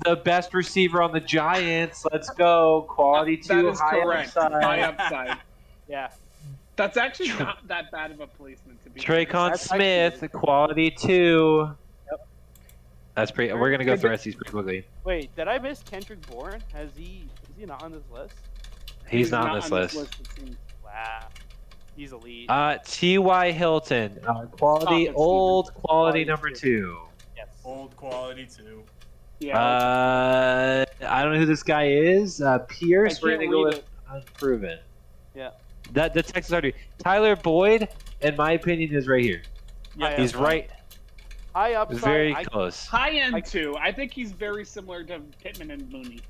the best receiver on the Giants. Let's go. Quality 2, that is high correct. upside. High upside. Yeah. That's actually not that bad of a placement to be. Traycon Smith, quality 2. Yep. That's pretty. We're gonna go through the rest of these pretty quickly. Wait, did I miss Kendrick Bourne? Is he not on this list? He's not on this list. Wow. He's elite. T.Y. Hilton, quality, old quality number 2. Yes. Old quality 2. Yeah. I don't know who this guy is. Pierce, we're gonna go with it. unproven. Yeah. That the text is already. Tyler Boyd, in my opinion, is right here. Yeah, he's right. High upside. Very close. High end 2. I think he's very similar to Pittman and Mooney.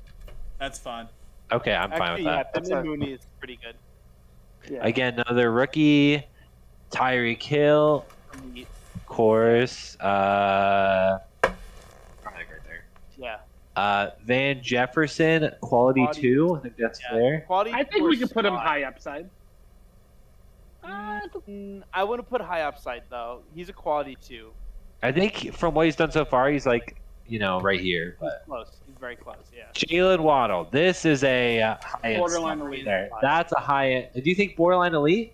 That's fine. Okay, I'm fine with that. Yeah, Pittman and Mooney is pretty good. Yeah. Again, another rookie, Tyreek Hill, of course. Right there. Yeah. Van Jefferson, quality 2. I think that's fair. Quality. I think we can put him high upside. I wouldn't put high upside though. He's a quality 2. I think from what he's done so far, he's like, right here. He's But close. He's very close. Yeah. Jalen Waddle, this is a high Borderline end elite. there. That's a high end. Do you think borderline elite?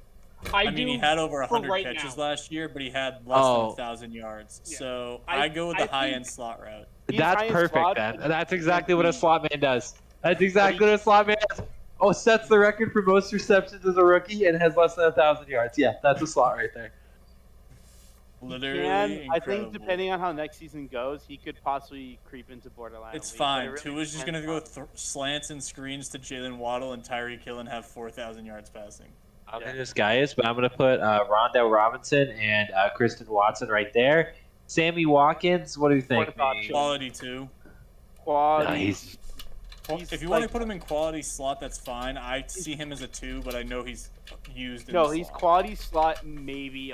I mean, he had over 100 right catches now. last year, but he had less than 1,000 yards. Yeah. So I go with the high-end slot route. He's That's high-end perfect, slot, then. but That's exactly what a slot man does. That's exactly what a slot man does. Oh, sets the record for most receptions as a rookie and has less than 1,000 yards. Yeah, that's a slot right there. Literally And I think incredible. depending on how next season goes, he could possibly creep into borderline. It's elite, fine. but it really Tua's just going to depends go slants and screens to Jalen Waddle and Tyreek Hill and have 4,000 yards passing. I don't know who this guy is, but I'm going to put Rondell Robinson and Kristen Watson right there. Sammy Watkins, what do you think? Quality 2. Quality. No, he's If you want to put him in quality slot, that's fine. I see him as a 2, but I know he's used in No, the he's slot. quality slot, maybe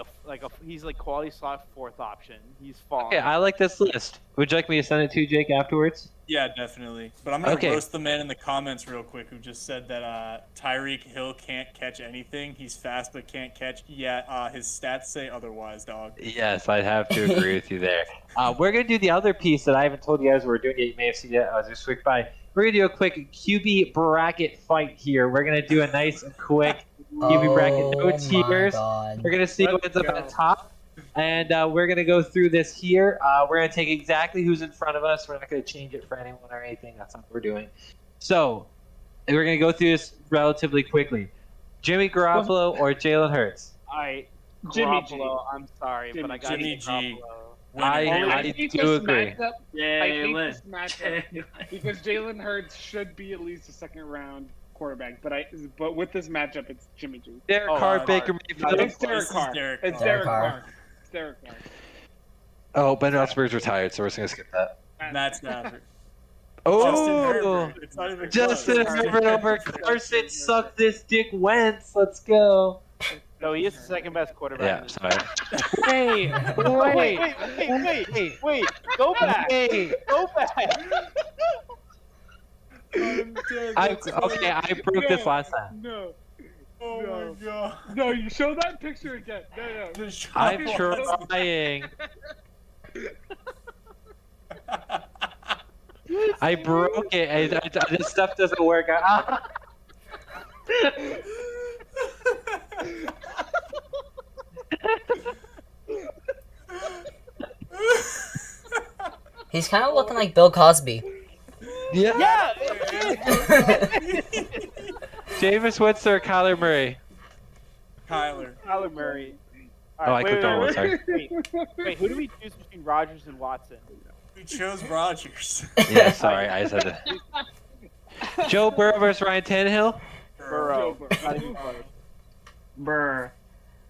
he's like quality slot 4th option. He's fine. okay. I like this list. Would you like me to send it to you, Jake, afterwards? Yeah, definitely. But I'm going to Okay. roast the man in the comments real quick who just said that Tyreek Hill can't catch anything. He's fast but can't catch. Yeah, his stats say otherwise, dog. Yes, I'd have to agree with you there. We're going to do the other piece that I haven't told you guys we're doing yet. You may have seen it. I was just quick by. We're going to do a quick QB bracket fight here. We're going to do a nice, quick QB bracket. No tiers. God. We're going to see who ends up at the top. And we're going to go through this here. We're going to take exactly who's in front of us. We're not going to change it for anyone or anything. That's not what we're doing. So we're going to go through this relatively quickly. Jimmy Garoppolo or Jalen Hurts? Jimmy Garoppolo, I'm sorry, but I got Jimmy G. I do agree. I hate this matchup because Jalen Hurts should be at least a second round quarterback, but with this matchup, it's Jimmy G. Derek Carr, Baker Mayfield. It's Derek Carr. It's Derek Carr. It's Derek Carr. Oh, Ben Roethlisberger's retired, so we're just gonna skip that. Matt Stafford. Oh, Justin Herbert over Carson. Suck this dick Wentz. Let's go. No, he is the second best quarterback. Yeah, sorry. Wait. Go back. Go back. I broke this last time. No. Oh my god. No, you show that picture again. No. I'm trying. I broke it. This stuff doesn't work. He's kind of looking like Bill Cosby. Yeah. Jameis Winston or Kyler Murray? Kyler Murray. I clicked on one. Sorry. Wait, who do we choose between Rodgers and Watson? We chose Rodgers. Yeah, sorry, I said it. Joe Burrow versus Ryan Tannehill? Burrow. Burr.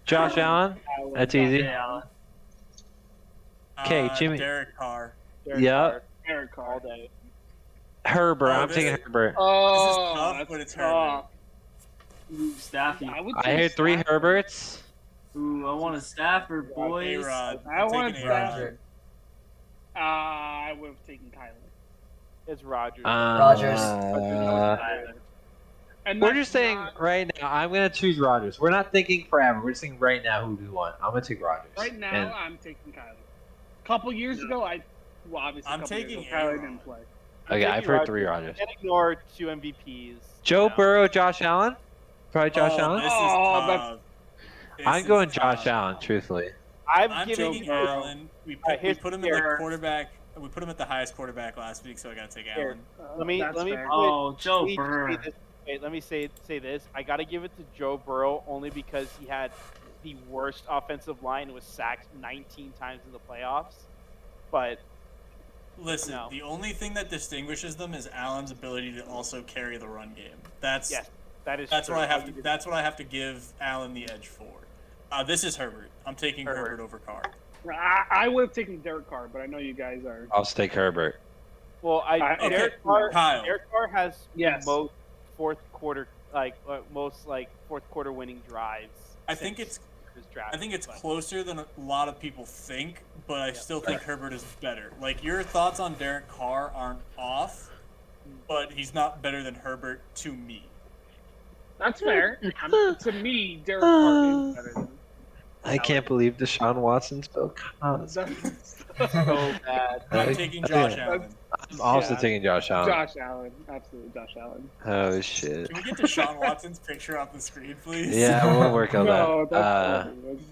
Josh Allen? That's easy. Okay, Jimmy. Derek Carr. Yep. Derek Carr. All day. Herbert. I'm taking Herbert. This is tough, but it's Herbert. Ooh, Staffy. I heard 3 Herberts. Ooh, I want a Stafford, boys. A-Rod. I want A-Rod. I would have taken Kyler. It's Rodgers. Rodgers. And We're that's just saying not- right now, I'm going to choose Rodgers. We're not thinking forever. We're just saying right now who do we want. I'm going to take Rodgers. Right now, And I'm taking Kyler. A couple years ago, obviously, I'm a couple years taking ago, Kyler A-Rod. didn't play. okay, I've heard 3 Rodgers. Can't ignore 2 MVPs. Joe No. Burrow, Josh Allen? Probably Josh Allen? This is Oh, tough. This I'm is going tough. Josh Allen, truthfully. I'm giving taking Burrow. Allen. We here's put him the in the error. quarterback. We put him at the highest quarterback last week, so I got to take Allen. Let me That's put fair. Oh, Joe Please Burr. say this- Wait, let me say this. I got to give it to Joe Burrow only because he had the worst offensive line and was sacked 19 times in the playoffs. But Listen, No. the only thing that distinguishes them is Allen's ability to also carry the run game. That's yes, that is that's true. what I have to. That's what I have to give Allen the edge for. This is Herbert. I'm taking Herbert over Carr. I would have taken Derek Carr, but I know you guys are. I'll take Herbert. Well, Okay, Derek Carr has Yes. the most fourth quarter winning drives. I think since his draft. I think it's But- closer than a lot of people think, but I still think Herbert is better. Like, your thoughts on Derek Carr aren't off, but he's not better than Herbert to me. That's fair. To me, Derek Carr is better than. I can't believe Deshaun Watson's Bill Cosby. so bad. I'm taking Josh Allen. I'm also Yeah. taking Josh Allen. Josh Allen, absolutely Josh Allen. Oh, shit. Can we get Deshaun Watson's picture off the screen, please? Yeah, we'll work on No, that. that's funny. That's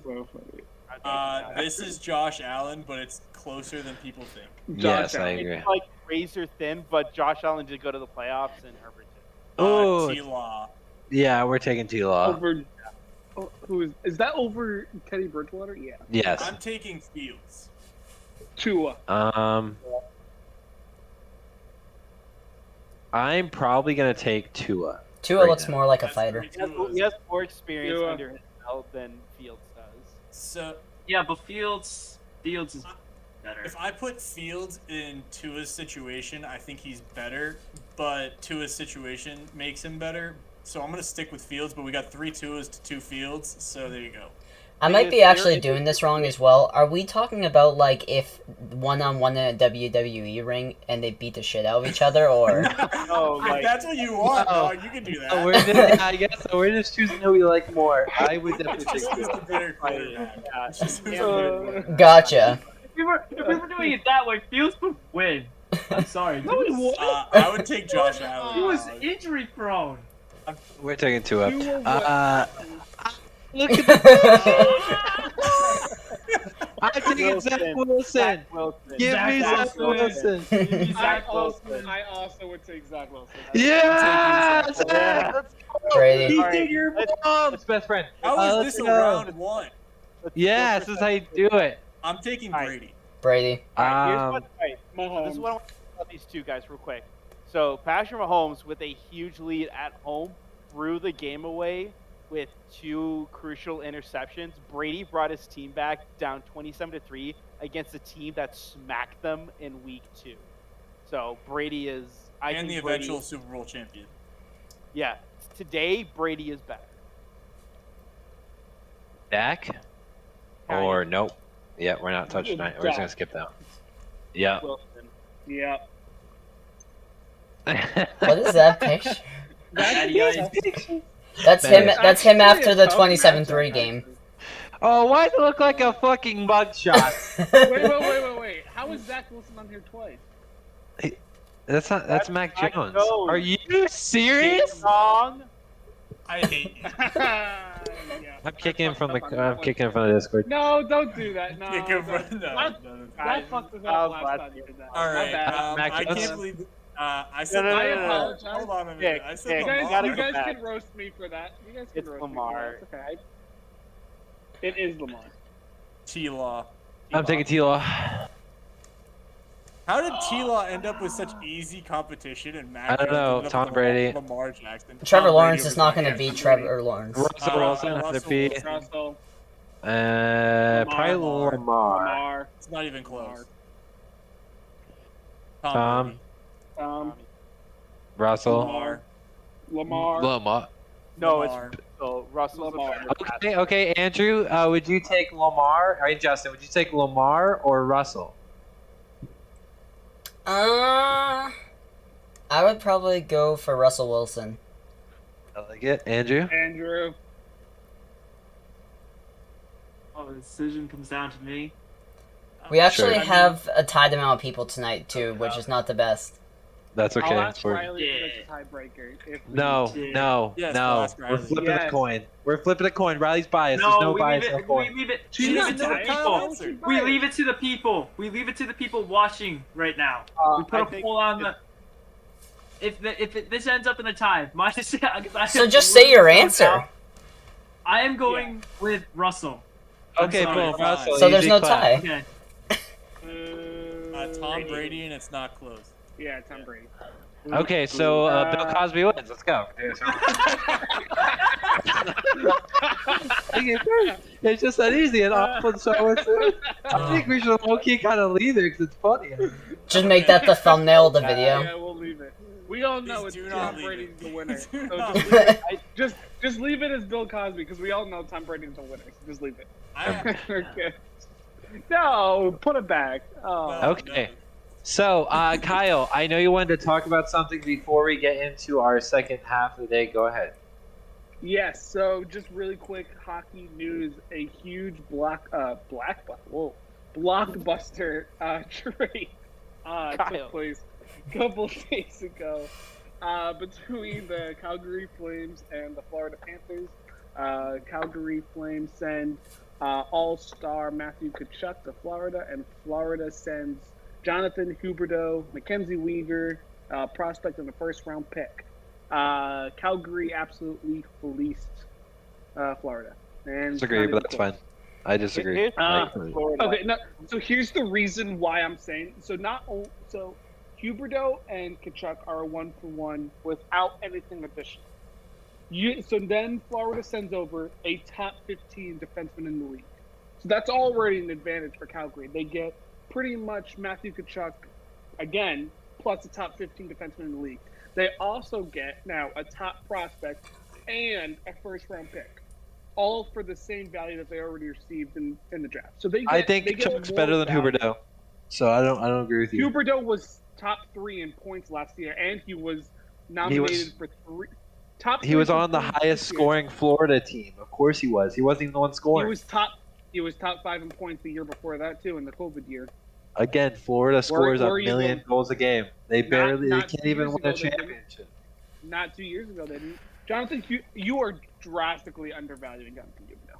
so funny. This is Josh Allen, but it's closer than people think. Yes, Josh I Allen. agree. It's like razor thin, but Josh Allen did go to the playoffs and Herbert did. Oh, T-Law. yeah, we're taking T-Law. Over. Who is that over Teddy Bridgewater? Yeah. Yes. I'm taking Fields. Tua. I'm probably gonna take Tua. Tua Right looks now. more like a That's fighter. pretty He has more experience Tua. under his belt than Fields does. So Yeah, but Fields is better. if I put Fields in Tua's situation, I think he's better, but Tua's situation makes him better. So I'm going to stick with Fields, but we got 3 Tuas to 2 Fields, so there you go. I might be actually doing this wrong as well. Are we talking about like if one-on-one in a WWE ring and they beat the shit out of each other, or? No, If like that's what you want, No. dog, you can do that. So we're just, I guess so we're just choosing who we like more. I would definitely It's take just Tua. a better quarterback. yeah, It's just who's yeah, a better player. Gotcha. If we were doing it that way, Fields would win. I'm sorry. No, he won't. I would take Josh Allen. He was injury prone. We're taking Tua. Tua was- Look at I'm taking Zach Wilson. Zach Wilson. Give me Zach Wilson. Give me Zach I Wilson. also would take Zach Wilson. Yes! Yeah. Let's go. Brady. He All right, did your let's- mom's best friend. How is Let's this a go. round one? Yeah, this is how you do it. I'm taking All right. Brady. Brady. All right, here's what, Mahomes. this is what I want to talk about these two guys real quick. So Patrick Mahomes, with a huge lead at home, threw the game away with 2 crucial interceptions. Brady brought his team back down 27-3 against a team that smacked them in week 2. So Brady is, I And the think Brady, eventual Super Bowl champion. yeah. Today Brady is better. Dak? Or nope. Yeah, we're not touching that. We're just gonna skip that. Yeah. Wilson. Yeah. What is that picture? That's Man. him. That's him after the Actually, a tough 27-3 matchup, game. Oh, why does it look like a fucking mugshot? Wait. How is Zach Wilson on here twice? That's not. That's Mac Mac Jones. Jones. Are you serious? Ding dong. I hate you. Yeah. I'm kicking him from the. I'm kicking him from the Discord. No, don't do that. No. Kick him don't. from- no, That- no, no. That fucked us I up was last glad time you did that. All My right. bad. Mac I Jones? can't believe. I said. No, no, I no, no, no. apologize. Hold on a Yeah, minute. I said yeah, You guys, gotta you go guys back. can roast me for that. You guys can It's roast Lamar. me for that. It's okay. It is Lamar. T-Law. I'm taking T-Law. How did T-Law end up with such easy competition and Mac I don't Jones know, ended up Tom with Brady. Lamar Jackson? Trevor Tom Lawrence Brady is over not Tom going to Brady. beat Trevor Lawrence. Russell Wilson had to Russell be. Wilson. Russell. Probably Lamar. Lamar. It's not even close. Lamar. Tom. Brady. Russell. Lamar. Lamar. Lamar. No, Lamar. it's so Russell's Lamar. a better Okay, Andrew. Would you take Lamar? All right, Justin. Would you take Lamar or Russell? I would probably go for Russell Wilson. I like it, Andrew. Andrew. Oh, the decision comes down to me. We actually Sure. have a tied amount of people tonight too, which is not the best. That's okay. I'll ask We're- Riley if it's a tiebreaker. If No, Yeah. no, Yes, no. ask We're Riley. flipping Yes. a coin. We're flipping a coin. Riley's biased. There's No, no we bias leave in it. the coin. We leave it. She's We leave not it to the biased. people. She's We biased. leave it to the people. We leave it to the people watching right now. We put I a think poll on the. This ends up in a tie, So just say your answer. I am going with Russell. Okay, sorry, boom. fine. Russell. So there's easy no clap. tie. Okay. Tom Brady, and it's not close. Yeah, Tom Brady. Okay, so Bill Cosby wins. Let's go. It's just that easy and awful. So I think we should low-key kind of leave it because it's funny. Just make that the thumbnail of the video. Yeah, we'll leave it. We all know Please it's do not Tom leave Brady's it. the winner. Do So not just, leave it. Just leave it as Bill Cosby because we all know Tom Brady's the winner. So just leave it. Okay. No, put it back. Oh. Okay. So, Kyle, I know you wanted to talk about something before we get into our second half of the day. Go ahead. Yes, so just really quick hockey news. A huge blockbuster trade took place a couple days ago between the Calgary Flames and the Florida Panthers. Calgary Flames send all-star Matthew Tkachuk to Florida, and Florida sends Jonathan Huberdeau, Mackenzie Weegar, prospect in the first-round pick. Calgary absolutely fleeced Florida. And Disagree, but that's fine. I disagree. Okay, no, so here's the reason why I'm saying so. So Huberdeau and Tkachuk are a 1-for-1 without anything additional. So then Florida sends over a top 15 defenseman in the league. So that's already an advantage for Calgary. They get pretty much Matthew Tkachuk again, plus a top 15 defenseman in the league. They also get now a top prospect and a first-round pick, all for the same value that they already received in the draft. So I think Tkachuk's better than Huberdeau, so I don't agree with you. Huberdeau was top 3 in points last year, and he was nominated for top. He was on the highest scoring Florida team. Of course he was. He wasn't even the one scoring. He was top 5 in points the year before that too, in the COVID year. Again, Florida scores a million goals a game. They barely, they can't even win a championship. Not 2 years ago, they didn't. Jonathan, you are drastically undervaluing Jonathan Huberdeau.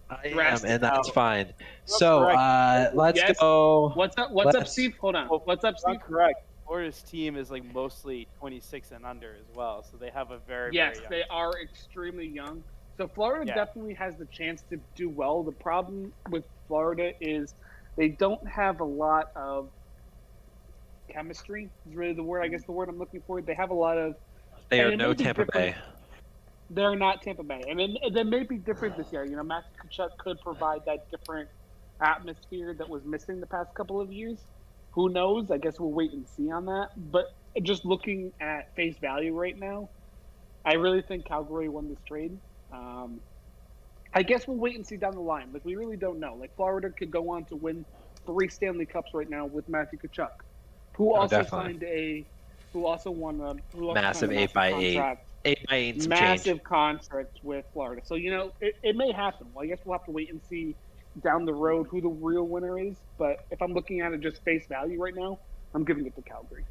I am, Drastic. and that's fine. That's So correct. let's Yes. go. What's up, Let's- Steve? Hold on. Well, What's up, You're Steve? correct. Florida's team is like mostly 26 and under as well, so they have a very Yes, very young they are extremely young. So Florida Yeah. definitely has the chance to do well. The problem with Florida is they don't have a lot of chemistry. Is really the word, I guess, the word I'm looking for. They have a lot of. They and are it no may be Tampa different- Bay. They're not Tampa Bay, and they may be different this year. You know, Matthew Tkachuk could provide that different atmosphere that was missing the past couple of years. Who knows? I guess we'll wait and see on that. But just looking at face value right now, I really think Calgary won this trade. I guess we'll wait and see down the line. Like, we really don't know. Like, Florida could go on to win 3 Stanley Cups right now with Matthew Tkachuk, who also definitely. who also won a Massive signed a 8x8. contract, 8x8 and some massive change. contract with Florida. So, you know, it may happen. Well, I guess we'll have to wait and see down the road who the real winner is. But if I'm looking at it just face value right now, I'm giving it to Calgary.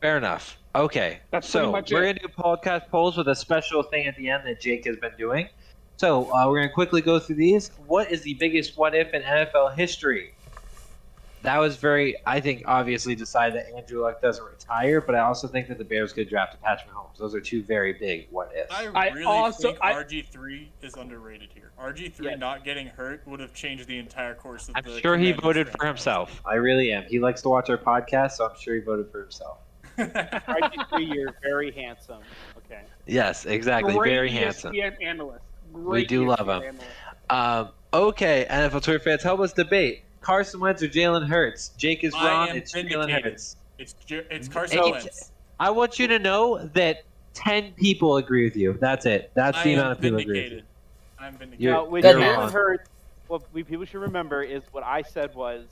Fair enough. Okay. That's so pretty much we're it. going to do podcast polls with a special thing at the end that Jake has been doing. So we're going to quickly go through these. What is the biggest what if in NFL history? That was I think, obviously decided that Andrew Luck doesn't retire, but I also think that the Bears could draft Patrick Mahomes. Those are 2 very big what ifs. I really think RG3 is underrated here. RG3 not getting hurt would have changed the entire course of I'm the sure he Commanders voted for franchise. himself. I really am. He likes to watch our podcast, so I'm sure he voted for himself. RG3, you're very handsome. Okay. Yes, exactly. Great very ESPN handsome. Analyst. We do love him. Analyst. Okay, NFL Twitter fans, help us debate. Carson Wentz or Jalen Hurts? Jake is I wrong. am It's Jalen vindicated. Hurts. It's Carson Eight. Wentz. I want you to know that 10 people agree with you. That's it. That's I the am amount of people agree with you. vindicated. I'm vindicated. You're- Now, with Good Jalen man. Hurts, what people should remember is what I said was,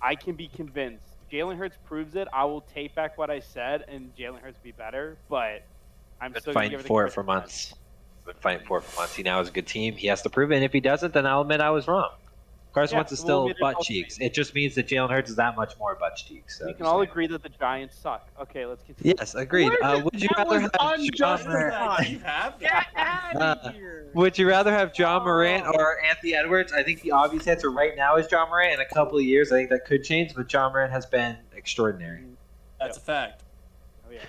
I can be convinced. Jalen Hurts proves it. I will take back what I said, and Jalen Hurts will be better. But I'm Been still gonna fighting give it to for it Carson for Wentz. months. Been fighting for it for months. He now has a good team. He has to prove it. And if he doesn't, then I'll admit I was wrong. Carson Yeah, Wentz is we'll still admit it butt all cheeks. three. It just means that Jalen Hurts is that much more butt cheeks. So We can just all saying. agree that the Giants suck. Okay, let's continue. Yes, agreed. Would you That rather was have unjustified. You have Get out Uh, of here. Would you rather have John Morant or Anthony Edwards? I think the obvious answer right now is John Morant. In a couple of years, I think that could change, but John Morant has been extraordinary. That's a fact. Oh yeah.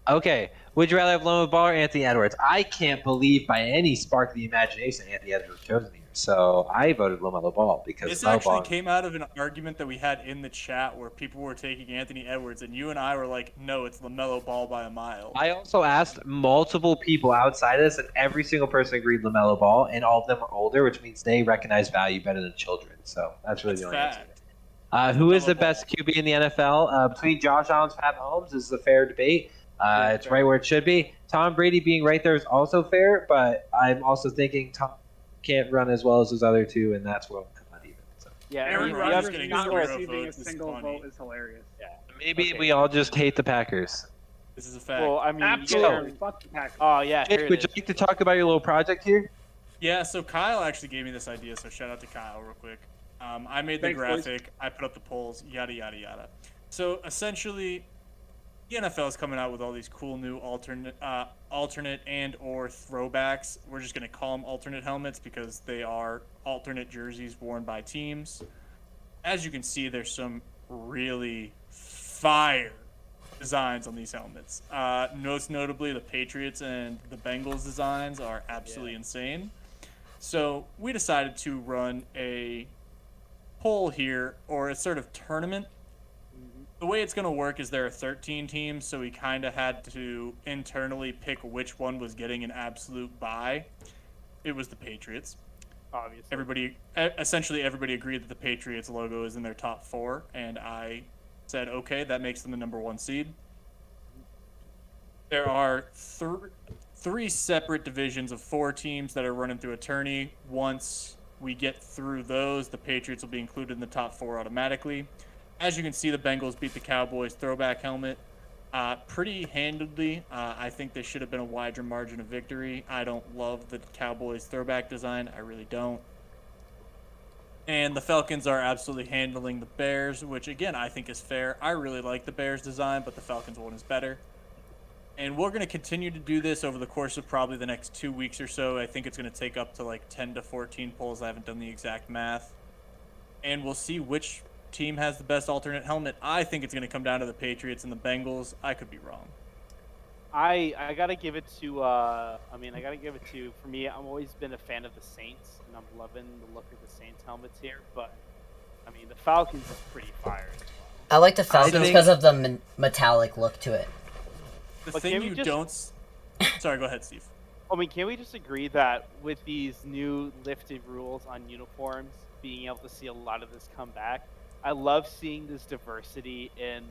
Okay. Would you rather have Lamelo Ball or Anthony Edwards? I can't believe by any spark of the imagination Anthony Edwards was chosen here. So I voted Lamelo Ball because This LaMelo actually Ball. came out of an argument that we had in the chat where people were taking Anthony Edwards, and you and I were like, no, it's LaMelo Ball by a mile. I also asked multiple people outside of this, and every single person agreed Lamelo Ball, and all of them are older, which means they recognize value better than children. So that's really That's the only answer. fact. Who is the LaMelo best QB in the NFL? Between Josh Allen and Pat Mahomes this is a fair debate. It's right where it should be. Tom Brady being right there is also fair, but I'm also thinking Tom can't run as well as those other two, and that's where I'm not even. So Yeah. Aaron you Rodgers have getting to not zero receiving a votes is single funny. vote is hilarious. maybe Okay. we all just hate the Packers. This is a fact. Well, I mean, Absolutely. Fuck the Packers. Oh yeah. Jake, Here would it you is. like to talk about your little project here? Yeah, so Kyle actually gave me this idea, so shout out to Kyle real quick. I made the Thanks, boys. graphic, I put up the polls, yada, yada, yada. So essentially, the NFL is coming out with all these cool new alternate and or throwbacks. We're just going to call them alternate helmets because they are alternate jerseys worn by teams. As you can see, there's some really fire designs on these helmets. Most notably, the Patriots and the Bengals designs are absolutely insane. So we decided to run a poll here, or a sort of tournament. The way it's going to work is there are 13 teams, so we kind of had to internally pick which one was getting an absolute bye. It was the Patriots. Obviously. Essentially everybody agreed that the Patriots logo is in their top 4, and I said, okay, that makes them the number 1 seed. There are three separate divisions of 4 teams that are running through a tourney. Once we get through those, the Patriots will be included in the top 4 automatically. As you can see, the Bengals beat the Cowboys throwback helmet pretty handedly. I think there should have been a wider margin of victory. I don't love the Cowboys throwback design. I really don't. And the Falcons are absolutely handling the Bears, which, again, I think is fair. I really like the Bears design, but the Falcons one is better. And we're going to continue to do this over the course of probably the next 2 weeks or so. I think it's going to take up to like 10 to 14 polls. I haven't done the exact math. And we'll see which team has the best alternate helmet. I think it's going to come down to the Patriots and the Bengals. I could be wrong. I gotta give it to for me, I've always been a fan of the Saints, and I'm loving the look of the Saints helmets here. But I mean, the Falcons is pretty fire as well. I like the Falcons because of the metallic look to it. The thing you don't. Sorry, go ahead, Steve. I mean, can we just agree that with these new lifted rules on uniforms, being able to see a lot of this come back, I love seeing this diversity in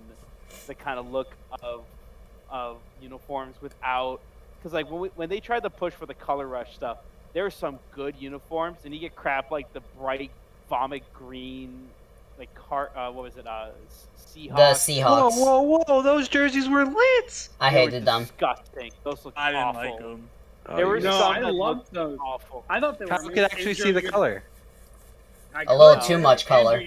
the kind of look of uniforms without, because like when they tried to push for the color rush stuff, there were some good uniforms, and you get crap like the bright vomit green, like what was it? Seahawks. The Seahawks. Whoa! Those jerseys were lit. I hated them. Disgusting. Those look I didn't awful. like them. There were No, some I that loved looked those. awful. I thought they were. Kyle could actually see the color. A little too much color.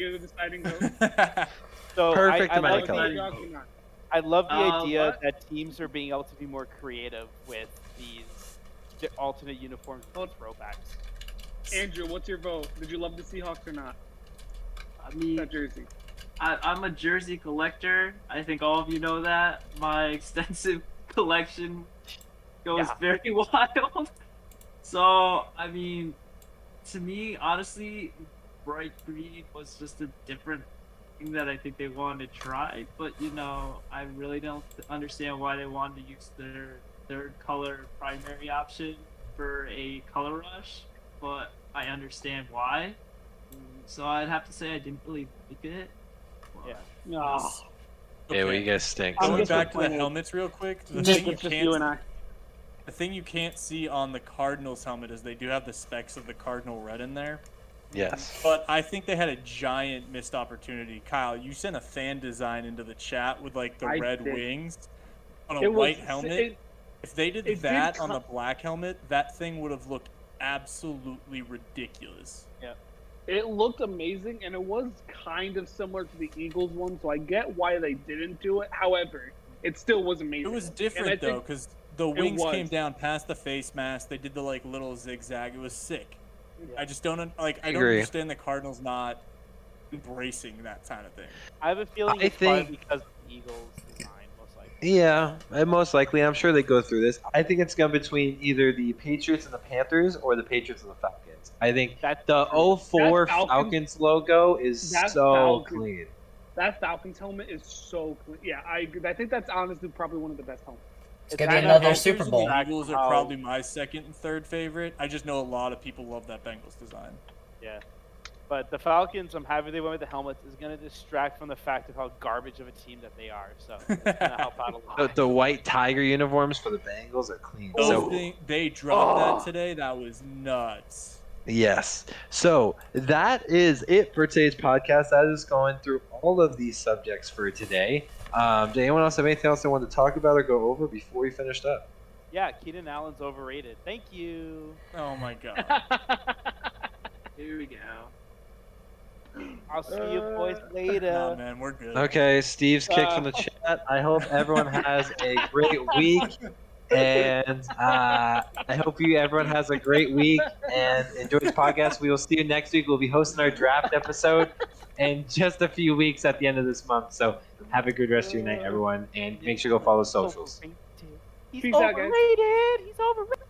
So Perfect I amount like of color. I love the idea what? that teams are being able to be more creative with these alternate uniforms and throwbacks. Andrew, what's your vote? Did you love the Seahawks or not? I mean, That jersey. I'm a jersey collector. I think all of you know that. My extensive collection goes very wild. So, I mean, to me, honestly, bright green was just a different thing that I think they wanted to try. But, you know, I really don't understand why they wanted to use their third color primary option for a color rush. But I understand why. So I'd have to say I didn't really like it. Yeah. No. Yeah, well, you guys stink. I'm Going back to the disappointed. helmets real quick. The Just, thing, you it's just can't, you and I. the thing you can't see on the Cardinals helmet is they do have the specs of the Cardinal red in there. Yes. But I think they had a giant missed opportunity. Kyle, you sent a fan design into the chat with like the I red did. wings on a It was- white helmet. it- If they did it that did on the black helmet, that thing would have looked absolutely ridiculous. It looked amazing, and it was kind of similar to the Eagles one, so I get why they didn't do it. However, it still was amazing. It was And I different though, think- because the wings was. came down past the face mask. They did the like little zigzag. It was sick. Yeah. I just don't I don't Agree. understand the Cardinals not embracing that kind of thing. I have a feeling I it's probably think- because of the Eagles design, most likely. Yeah, and most likely. I'm sure they go through this. I think it's going between either the Patriots and the Panthers or the Patriots and the Falcons. I think That's the true. 04 That Falcons- Falcons logo is that so Falcons- clean. That Falcons helmet is so clean. Yeah, I agree. I think that's honestly probably one of the best helmets. It's gonna be kind of another Panthers Super and Bowl. The Eagles are How- probably my second and third favorite. I just know a lot of people love that Bengals design. Yeah. But the Falcons, I'm happy they went with the helmets. Is going to distract from the fact of how garbage of a team that they are. So it's going to help out a The, lot. the white tiger uniforms for the Bengals are clean. Those So thing, they dropped that today. That was nuts. yes. So that is it for today's podcast. That is going through all of these subjects for today. Did anyone else have anything else they want to talk about or go over before we finished up? Yeah, Keenan Allen's overrated. Thank you. Oh my god. Here we go. I'll see you boys later. Nah, man, we're good. Okay, Steve's kicked from the chat. I hope everyone has a great week. And I hope everyone has a great week and enjoy this podcast. We will see you next week. We'll be hosting our draft episode in just a few weeks at the end of this month. So have a good rest of your night, everyone. And make sure to go follow socials. He's Peace out, guys. overrated. He's overrated.